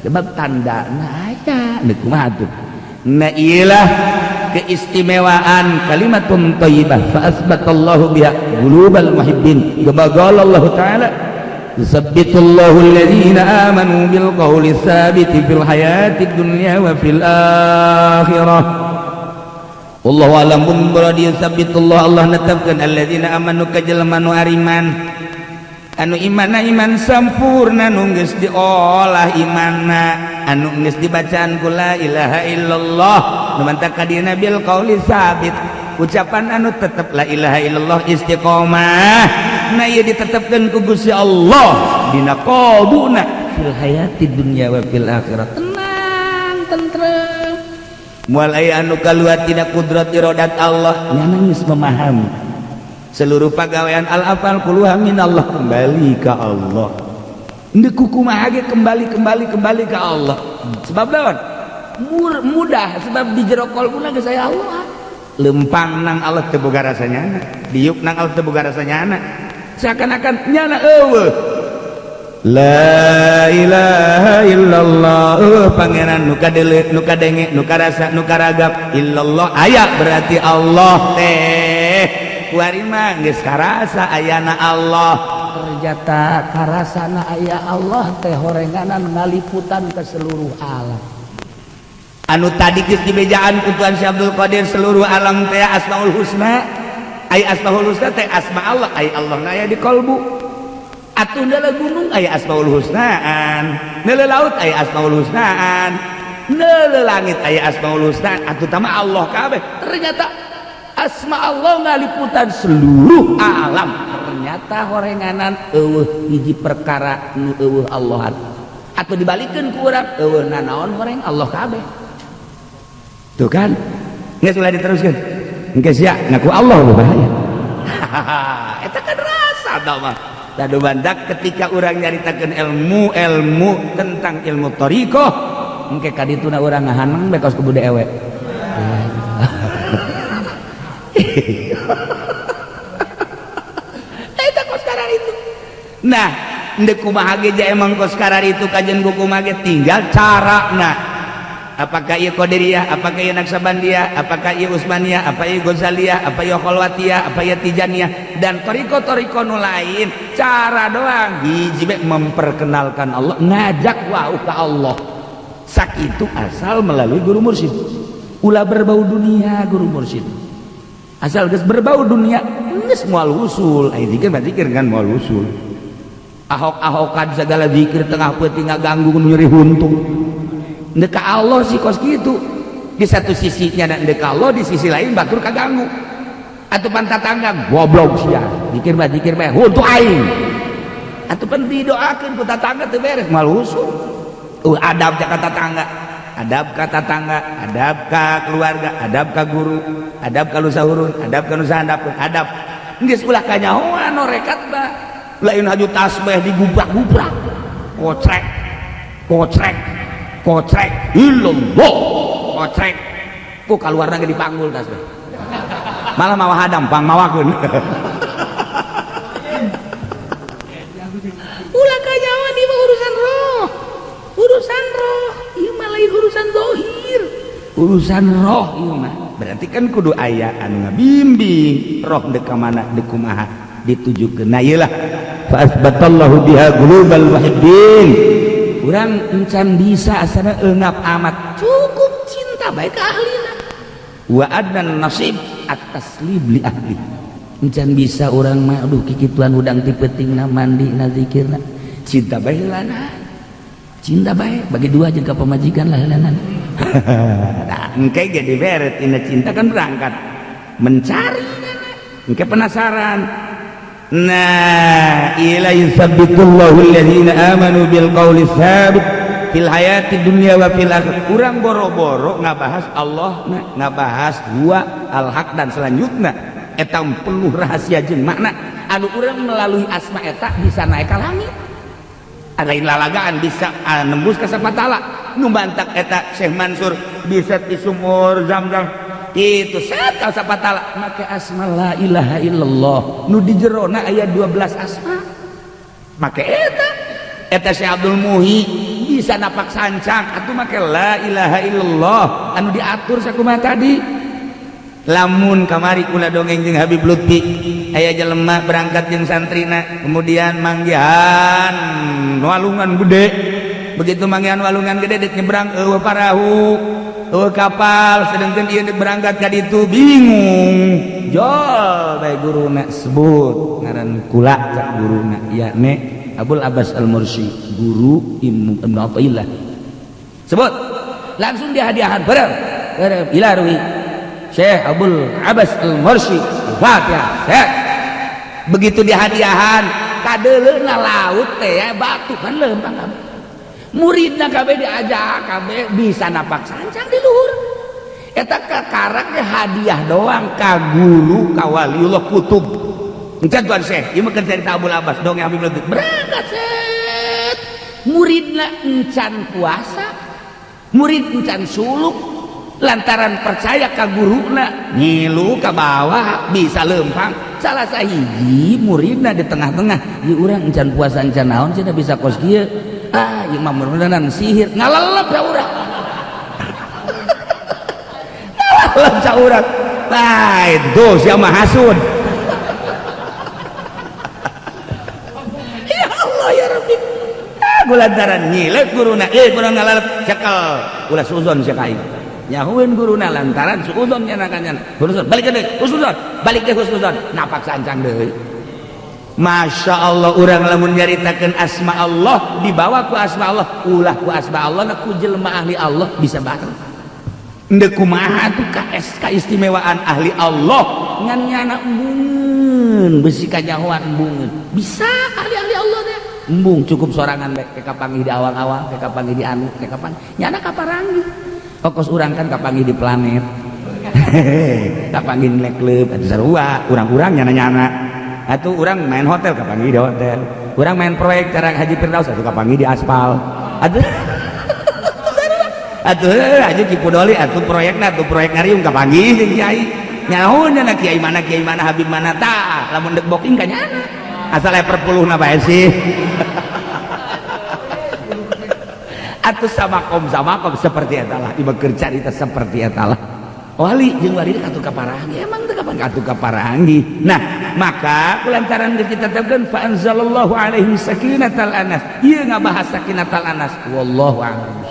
sebab tandana aya nu kumaha tuh nah iyalah keistimewaan kalimatun thayyibah fa asbatallahu biha qulubal muhibbin kama qala Allah taala yusabbitullahu alladhina amanu bil qawli tsabiti fil hayatid dunya wa fil akhirah wallahu alam beradi yusabbitullah Allah netepkeun alladhina amanu ka jelema nu ariman anu imanna iman sampurna nu geus diolah imanna anu geus dibacaan ku la ilaha illallah nu mantap ka dina bil qauli sabit ucapan anu tetep la ilaha illallah istiqomah na ieu ditetepkeun ku Gusti Allah dina qalbuna fil hayatid dunya wa fil akhirah tenang tentrem moal aya anu kaluar tina kudrat iradat Allah nyana geus memahami seluruh pegawaian al-afal kuluha minallah kembali ke Allah ini kukumah aja kembali ke Allah sebab lawan mudah sebab di jero qalbuna geus aya Allah lempang nang Allah teu boga rasanya diuk nang Allah teu boga rasanya seakan-akan nyana eueuh la ilaha illallah pangeran nu kadeuleu nu kadenge nu karasa nu karagap illallah aya berarti Allah teh kuari mah geus karasa ayana Allah ternyata karasana aya Allah teh horenganan ngaliputan ke seluruh alam anu tadi geus dibejaan ku Tuhan Syekh Abdul Qadir seluruh alam teh asmaul husna aya asmaul husna teh asma Allah aya Allah aya di qalbu atuh neuleuh gunung aya asmaul husnaan neuleuh laut aya asmaul husnaan neuleuh langit aya asmaul husna atuh tama Allah kabeh ternyata asma Allah ngaliputan seluruh alam ternyata horenganan eueuh hiji perkara nu eueuh Allah atau dibalikeun ku urang eueuh nanaon horeng Allah kabeh tuh kan geus ulah diteruskeun engke sia ngaku Allah bahaya eta kan rasa da mah dadu bandak ketika urang nyaritakeun ilmu tentang ilmu thariqah engke ka dituna urang ngahaneng bekos ku budak ewe eta kos karar itu nah ndek kumaha ge emang kos karar itu kajen kumaha ge tinggal carana apakah ieu qadiriyah apakah ieu naksabandiyah apakah ieu usmaniyah apa ieu ghazaliyah apa ieu khalwatiyah apa ieu tijaniyah dan tariqah-tariqah nu lain cara doang hiji memperkenalkan Allah ngajak wau ka Allah sakitu asal melalui guru mursyid ulah berbau dunia guru mursyid asal geus berbau dunia geus moal usul ai zikir kan moal usul ahok-ahokan segala zikir tengah peuting ngaganggu nyeri huntung ndek ka Allah sih kos kitu di satu sisinya dan ndek Allah di sisi lain batur kaganggu atuh pan tatangga goblok sia zikir bae huntu aing atuh pan didoakeun ku tatangga teu beres moal usul adab ka tatangga adab ka tetangga, adab ka keluarga, adab ka guru, adab ka lusahurun, adab ka nusahandapkeun, adab geus ulah kanyahoan norekat mah lain haju tasbih digubrak-gubrak kocrek illallah kocrek ku kaluarna ge dipanggul tasbih malah mawa hadam pang mawakeun ulah kanyahoan ieu urusan roh ieu mah lain urusan zahir urusan roh ieu mah berarti kan kudu aya anu ngabimbing roh dek ka mana dek kumaha ditujukeun na ieu lah fa asbatallahu biha qulubal muhibbin urang encan bisa asana eungap amat cukup cinta bae ka ahlina wa adnan nasib at-taslib li ahli encan bisa urang mah aduh kikituan udang ti peutingna mandina zikirna cinta bae heulana cinta baik bagi dua jeung ka pamajikan lah heulangan nah engke ge diberet ina cinta kan berangkat mencari engke penasaran nah ila yusabbitullahu alladhina amanu bil qawli tsabit fil hayati dunya wa fil akhirah urang boro-boro ngabahas Allah ngabahas huwa al haq dan selanjutnya eta penuh rahasia jeung makna anu urang melalui asma eta bisa naik ka langit ada lain lalagaan bisa nembus ke sapatala nu bantak eta Syekh Mansur bisa di sumur Zam-Zam itu sata sapatala make asma la ilaha illallah nu di jerona aya 12 asma make eta Syekh Abdul Muhi bisa napak sancang atuh make la ilaha illallah anu diatur sakumaha tadi. Lamun kamari kula dongeng jeung Habib Lutfi aya jelema berangkat jeung santrina kemudian manggihan walungan gede begitu manggihan walungan gede dek nyebrang eueuh parahu eueuh kapal sedengkeun ieu berangkat ka ditu bingung jol bae guruna sebut ngaran kula cak guruna yakni Abul Abbas Al-Mursi guru Ibnu Athaillah sebut langsung dihadiahan bareng ila ruhi Syekh Abul Abbas Al-Mursi Fatihah Syekh begitu dihadiahan kadeuleuna laut teh batu kan leumpang kabeh muridna kabeh diajak kabeh bisa napak sancang di luhur eta kakarak hadiah doang ka guru ka waliullah kutub encan tuan Syekh ieu mah cerita Abul Abbas dong Habib Lutfi berangkat set muridna encan puasa murid encan suluk lantaran percaya ka guruna ngilu ka bawah bisa lempang salah sahiji muridna di tengah-tengah ieu urang encan puasa encan naon cenah bisa kos kieu ieu mah mudah-mudahan sihir ngalelep ka urang ngalelep ka urang lain tuh sia mah hasud ya Allah ya Rabbi lantaran ngileut guruna kurang ngalelep cekel ulah suzon sia ka aing nyahuin guruna lantaran suudon nyanakannya husnuzon balik ke husnuzon balik ke husnuzon napak sancang deui Masya Allah urang lamun nyaritakeun asma Allah dibawa ku asma Allah ulah ku asma Allah na ku jelema ahli Allah bisa bareng endeu kumaha tuh kaistimewaan ahli Allah ngan nyana embungeun besi kanyahoan embungeun bisa ahli-ahli Allah teh embung cukup sorangan bae ke kapanggih di awang-awang ke kapanggih di anu ke kapan nyana kaparanggih kokos urang kan kapanggih di planet kapanggih di klub atuh sarua urang-urang nyana-nyana atuh urang main hotel kapanggih di hotel urang main proyek cara Haji Firdaus atuh kapanggih di aspal atuh Haji Kipudoli atuh proyekna atuh proyek ngariung kapanggih jeung kiai nyahoun nya kiai mana Habib mana tah lamun dek booking ka nyana asal perpuluhna bae sih atau sama kom seperti etalah ieu keur carita seperti etalah wali jeung wali katu kaparangi emang teu kapan katu kaparangi nah maka kulantaran kita tetepkeun fa anzalallahu alaihi sakinatal anas ieu ngabahas sakinatal anas wallahu a'lam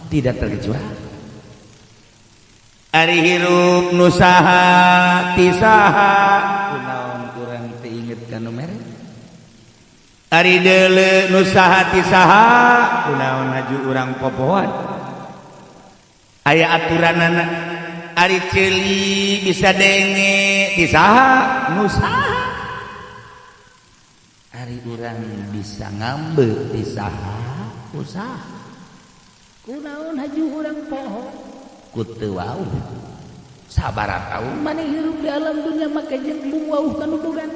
tidak terkecuali ari hirup nusaha tisaha kunaon urang teu inget kana mere ari deuleu nu saha ti saha kunaon haju urang popohan aya aturanana ari ceuli bisa denge ti saha nu saha ari urang bisa ngambe ti saha usaha kunaon haju urang poho ku teu wauh sabaraha taun maneh hirup di alam dunya make jeung wauh kana bogan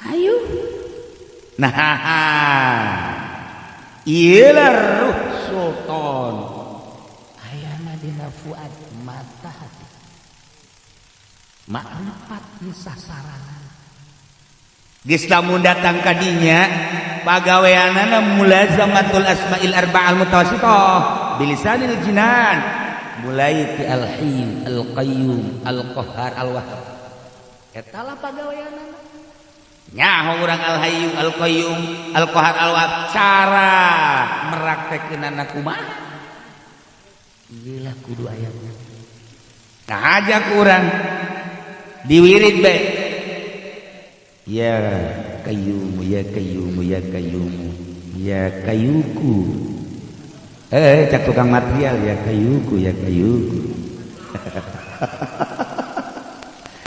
ayo nah iyalah ruh sultan ayana dina fuad mata hati makrifat di sasaran geus lamun datang ka dinya pagaweanana mulazamatul asmail arba'al mutawassithah bilisanil jinan mulai ti al-hayy al-qayyum al-qahhar al-wahhab eta lah pagaweanana nyaho urang al-hayyu al-qayyum al-qahar al-wahhab cara meraktekeunana kumaha ieu lah kudu ayatna nah ajak urang diwirid bae ya qayyum ya qayyum ya qayyum ya kayuku cak tukang material ya kayuku ya kayuku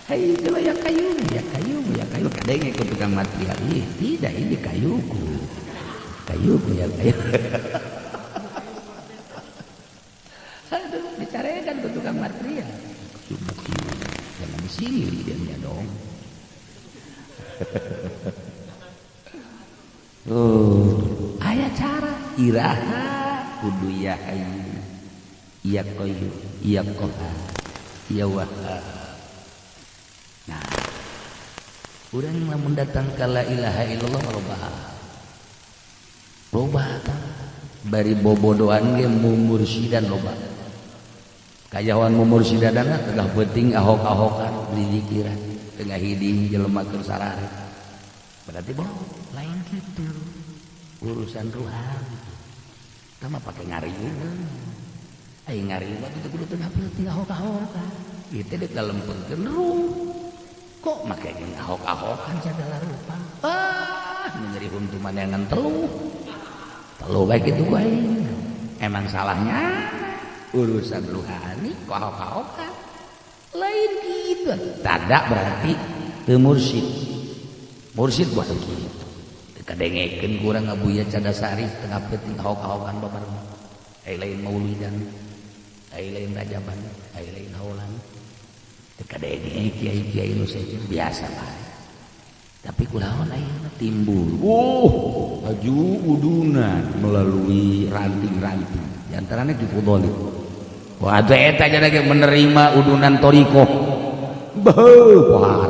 hai coba ya kayu kadang ikut tukang material tidak ini kayuku ya kayu aduh bicarakan ke tukang material jangan di sini dia dong ayat cara iraha kudu ya hayyu ya qayyum ya qahhar ya wahhab. Nah urang lamun datang ka la ilaha illallah loba bari bobodohan ge mumursidan loba kayawan mumursidanana tengah penting ahok-ahokan di zikiran tengah hiding jelema keur sarare berarti lain gitu urusan rohani tama pake ngariung ai ngariung itu kudu tengah penting ahok-ahokan ieu teh deuk dalempengkeun ruh kok make ahok-ahokan segala rupa nyeri huntu manengan telu baik itu gue emang salahnya urusan rohani kok ahok-ahokan lain gitu tadak berarti teu mursyid buat gitu kadengekeun kurang ngabuya cadasari tengah penting ahok-ahokan babareng lain maulidan lain rajaban lain haulan kadenge kiai-kiai nu biasa bae tapi kunaon ayeuna timbul maju udunan melalui ranting-ranting di antaranya di Fudhali wah eta nya ge menerima udunan thariqah wah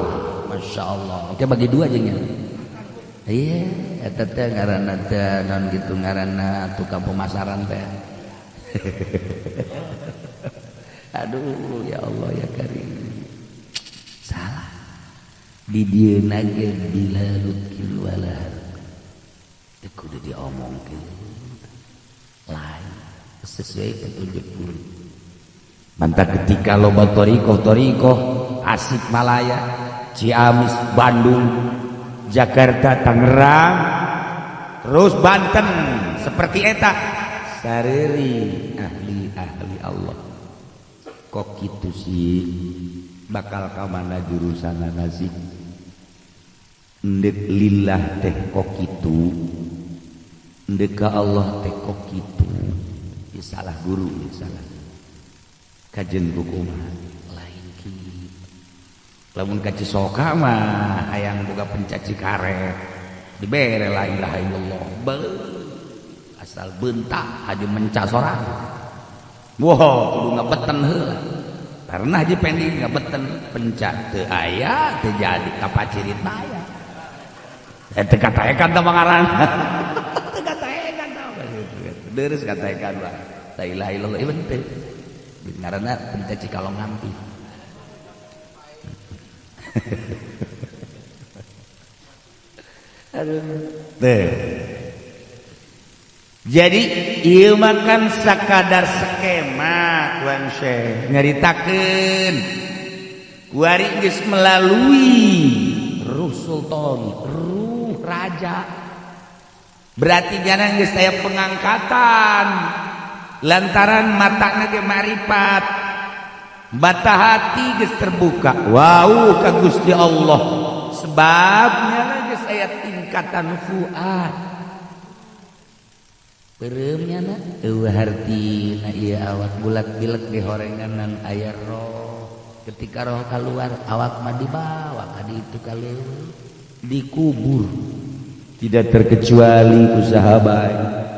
masyaallah oke bagi dua jeung nya iya eta teh ngaranna teh naon kitu ngaranna tukang pemasaran teh aduh ya Allah ya Karim salah di dieu nage bilalukil walad teu kudu diomongkeun lain sesuai petunjuk guru mantap ketika loba thariqah Asik Malaya Ciamis Bandung Jakarta Tangerang terus Banten seperti eta sareri ahli Allah kok gitu sih bakal ka mana jurusanana sih ndek lillah teh kok kitu ndek ka Allah teh kok kitu ya salah guru ya salah kajen kukumaha lain kitu lamun ka Cisoka mah hayang boga pencaci karet dibere la ilaha illallah asal bentak haji mencak sorang wah kudu ngabeten heula karena haji pending ngabeten pencak teu aya teu jadi kapacirit aya teu kataekan teh pangaran teu kataekan teh deres kataekan lah la ilaha illallah ieu teh ngaranna pencak cikalong ngampi aduh teh jadi ieu makan sakadar skema Tuan Syekh nyaritakeun kuari geus melalui ruh sultan ruh raja berarti jangan geus aya pengangkatan lantaran matana ge marifat mata hati geus terbuka wow ka Gusti Allah sebabnya geus aya tingkatan fuad pereumnya na eueuh hartina ieu awak bulat-bilet di horenganan aya roh ketika roh keluar awak mah dibawa ka ditu kaleuweung dikubur tidak terkecuali ku sahabat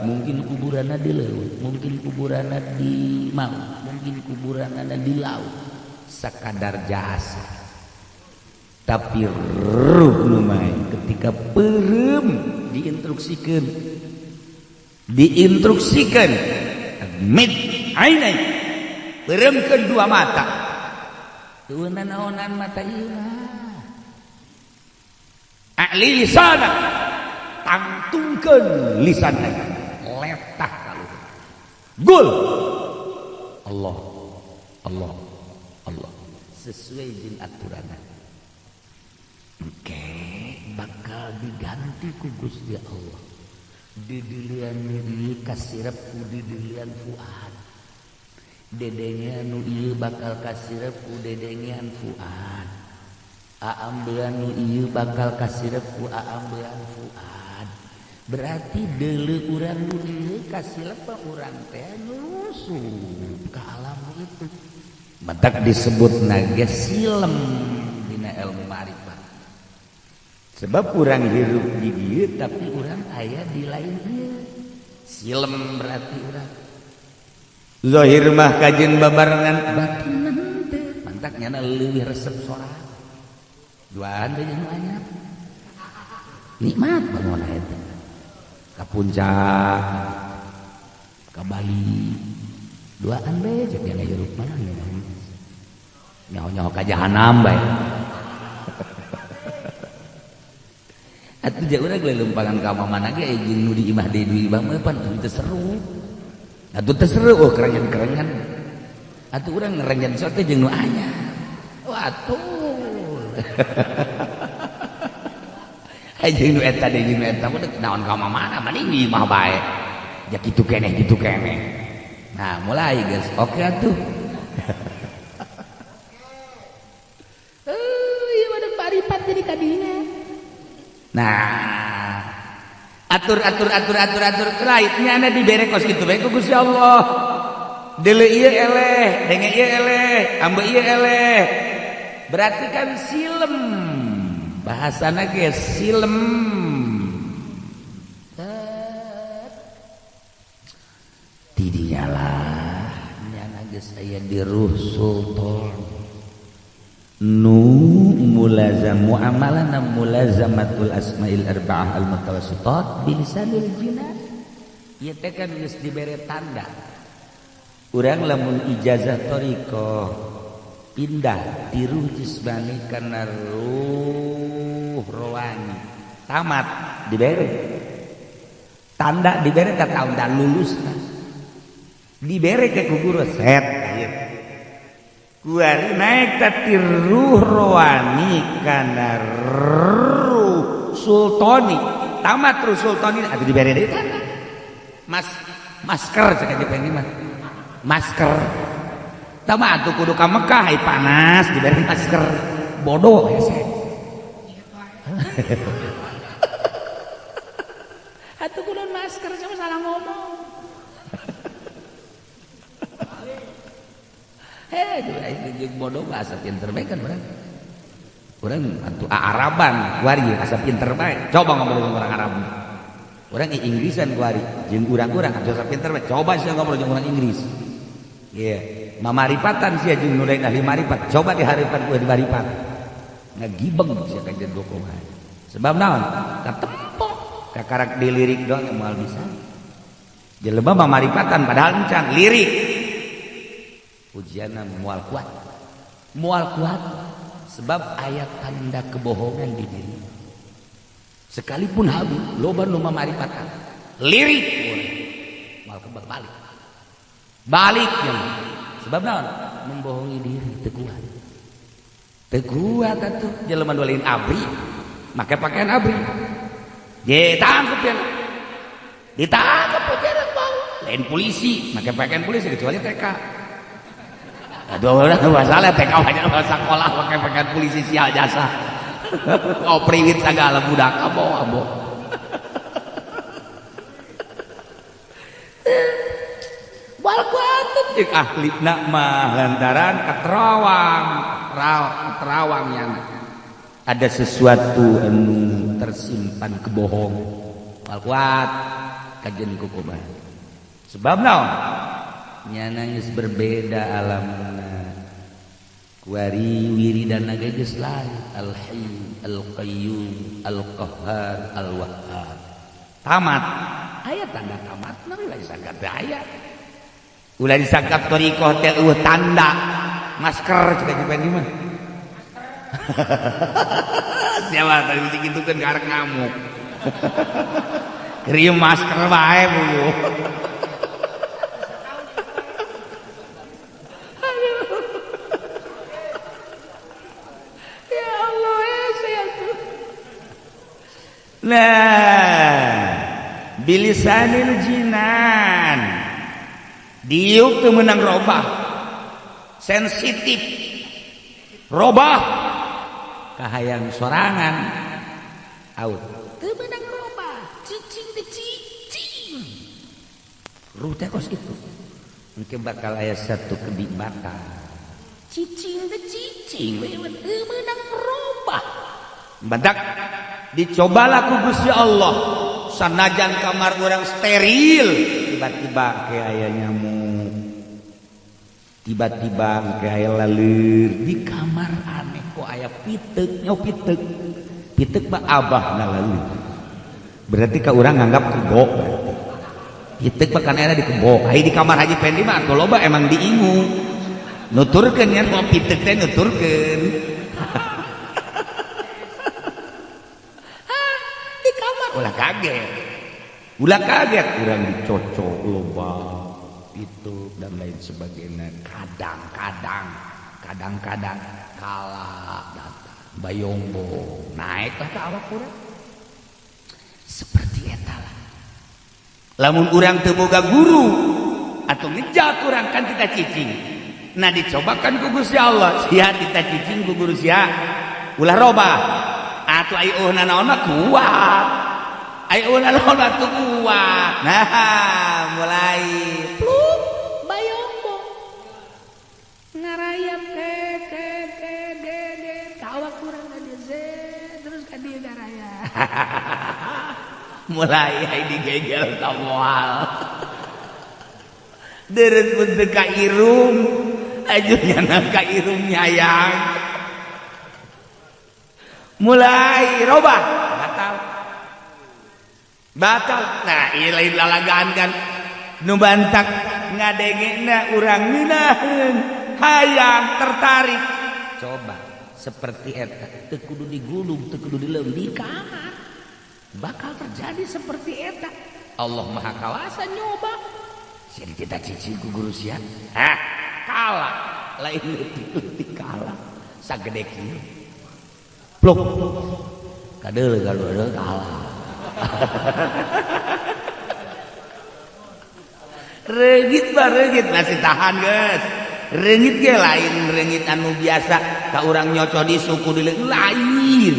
mungkin kuburanna di leuweung mungkin kuburanna di maut mungkin kuburanna di laut sakadar jasa tapi ruh nu main ketika peureum diinstruksikan mit ainai beremkeun dua mata teu naonan mata ieu a'li lisana tangtungkeun lisan letah kalu gul Allah sesuai jeung aturanna oke bakal diganti ku Gusti Allah didilian ieu kasirep ku didilian fuad dedengnya nu ieu bakal kasirep ku dedengian fuad aambean nu ieu bakal kasirep ku aambean fuad berarti deuleu urang nu ieu kasirep urang teh nusup ka alam itu matak disebutna ge silem dina ilmu ma'rifat sebab urang hirup di dieu tapi urang aya di lain ieu silem berarti urang zahir mah kajen babarengan batin teu mantak nyana leuwih resep sorak duaan teh jeung anyap nikmat bangun eta ka puncak ka Bali duaan bae cek aya jeruk mana nyaho-nyaho ka jahanam bae atuh ja urang ge lempangan ka mana ge jeung nu di imah deui du imah mah pan teu seru atuh teu seru oh kerengan-kerengan atuh urang ngerengan sote jeung nu aya atuh jeung nu eta deui jeung nu eta mah naon ka mana mending di imah bae ya kitu keneh nah mulai guys oke atuh iya badeng baripat jadi kadinya nah atur kelaitnya anda dibere kos gitu baik Gusti Allah dele ieu eleh denge ieu eleh ambe ieu eleh berarti kan silem bahasana ge silem tidinya lah nyana geus aya di ruh sultan nu mulazam muamalana mulazamatul asmail arba'ah al mutawassitat bilisanil jinan ieu teh kan geus dibere tanda urang lamun ijazah thariqah pindah di ruh jismani kana ruh rohani tamat dibere tanda dibere ka taun dan lulus dibere ke ku guru set aya kuari naik tati ruh rohani kana ruh sultani tamat ruh sultani atuh dibere deui tanda masker cek aja pengen mah masker tamat atuh kudu ka Mekah ai panas dibere masker bodoh hese atuh kudu masker sama salah ngomong jeung bodoh asa pinter bae kan urang atuh Araban kuari asa pinter bae coba ngobrol jeung urang Arab urang Inggrisan kuari jeung urang-urang asa pinter bae coba sia ngobrol jeung urang Inggris ieu mamaripatan sia jeung nu lain ahli marifat coba diharipan ku di baripat ngagibeng sia ka jeung goko bae sebab naon katempok kakarak dilirik doang moal bisa jelema mamaripatan padahal encan lirik ujianna mual kuat sebab ayat tanda kebohongan di diri sekalipun habis loba nu mamarifatan lirik mal balik yang sebab naon membohongi diri teu kuat atuh jelema dolin abri make pakaian abri ditangkep ya ditangkep pokoknya lain polisi make pakaian polisi kecuali TK aduh udah masalah TK banyak sekolah pakai pakaian polisi sial jasa oh priwit segala budak abo wal kuatut jeung ahlina mah lantaran keterawang yang ada sesuatu anu tersimpan kebohong wal kuat kajen kukuban sebab naon nyana geus berbeda alamna kuari wiridana geus lain al-hayy al-qayyum al-qahhar al-wahhab tamat aya tanda tamat nabi lagi sagad aya ulah disangkap thariqah teh tanda masker cek di mah siapa tadi digitukeun karek ngamuk rieu masker bae bu nah bilisanil jinan diuk teu meunang robah sensitif robah kahayang sorangan out teu meunang robah cicing teh cicing ruh teh kos kitu engke bakal aya satu kedibatan cicing teh cicing teu meunang robah badak dicobalah ku Gusti Allah sanajan kamar orang steril tiba-tiba kayak aya nyamuk, tiba-tiba kayak aya laleur di kamar aneh kok aya pitek pitek mah abahna laleur berarti ka urang nganggap kebo pitek mah kan era di kebo ai di kamar Haji Pendi mah atuh loba emang diingu nuturkeun nya kok pitek teh nuturkeun di kamar ulah kaget urang dicocok loba itu dan lain sebagainya kadang-kadang kalah datang bayombo naik ke awak urang seperti eta lah lamun urang teu boga guru atau ngejak urang kan kita cicing nah dicobakan ku Gusti Allah sia kita cicing ku guru sia ulah robah atuh ai eueuhna naon mah kuat ai eueuhna naon mah teu kuat nah mulai pluk bayombo ngarayap ke kawak kurang ada terus ka dieu garaya mulai ai digegel ka moal deureut pun teu ka irung ajunya ka irung nyayang mulai robah batal nah ieu lain lalagaan kan nu bantak ngadengena urang ngeunaheun hayang tertarik coba seperti eta teu kudu digulung teu kudu dileum di kamar bakal terjadi seperti eta Allah Maha Kawasa nyoba jadi kita cicing ku guru sia kalah lain leutik kalah sagede kieu pluk kadeul kalah reungit masih tahan geus reungit ge lain reungit anu biasa ka urang nyocok di suku di lain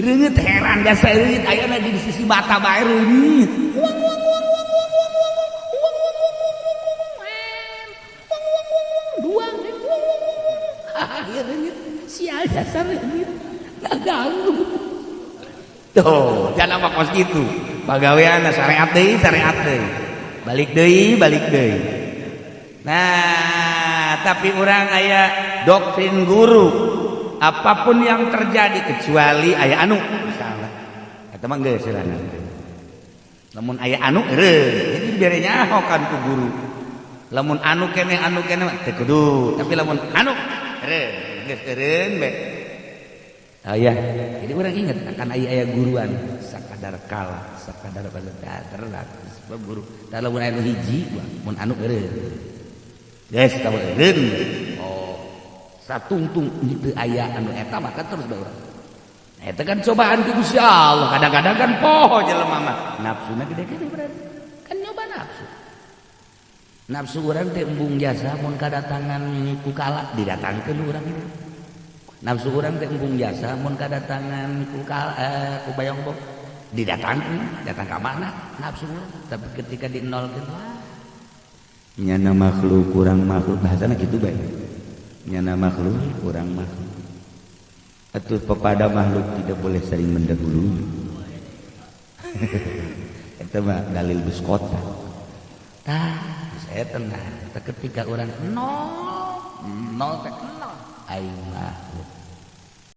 reungit heran da reungit ayeuna di sisi mata bae reungit reungit sial dasar reungit ganggu tuh jangan apa kos gitu pagaweana syariat deui balik deui nah tapi orang aya doktrin guru apapun yang terjadi kecuali aya anu misalnya eta mah geus silana lamun aya anu jadi bere nyahokan ku guru lamun anu kene mah teu kudu tapi lamun anu geus eureun be ya jadi orang ingat akan aya guruan sakadar kalah sakadar badater lah sebab guru da lamun anu hiji mun anu eureun geus tahu eureun oh satungtung itu aya anu eta maka terus bae urang eta kan cobaan ku Gusti Allah kadang-kadang kan poho jelema mah nafsuna gede-gede berarti kan nyoba nafsu urang teh embung jasa mun kadatangan ku kala didatangkeun urang ini nafsu urang teh embung jasa mun kadatangan ku bayombo didatangkeun datang ka mana nafsu tapi ketika dinolkeun nyana makhluk kurang makhluk bahasana kitu bae nyana makhluk kurang makhluk atuh pepada makhluk tidak boleh saling mendahului eta mah dalil bus kota saya tenang ketika orang nol teh nol aing makhluk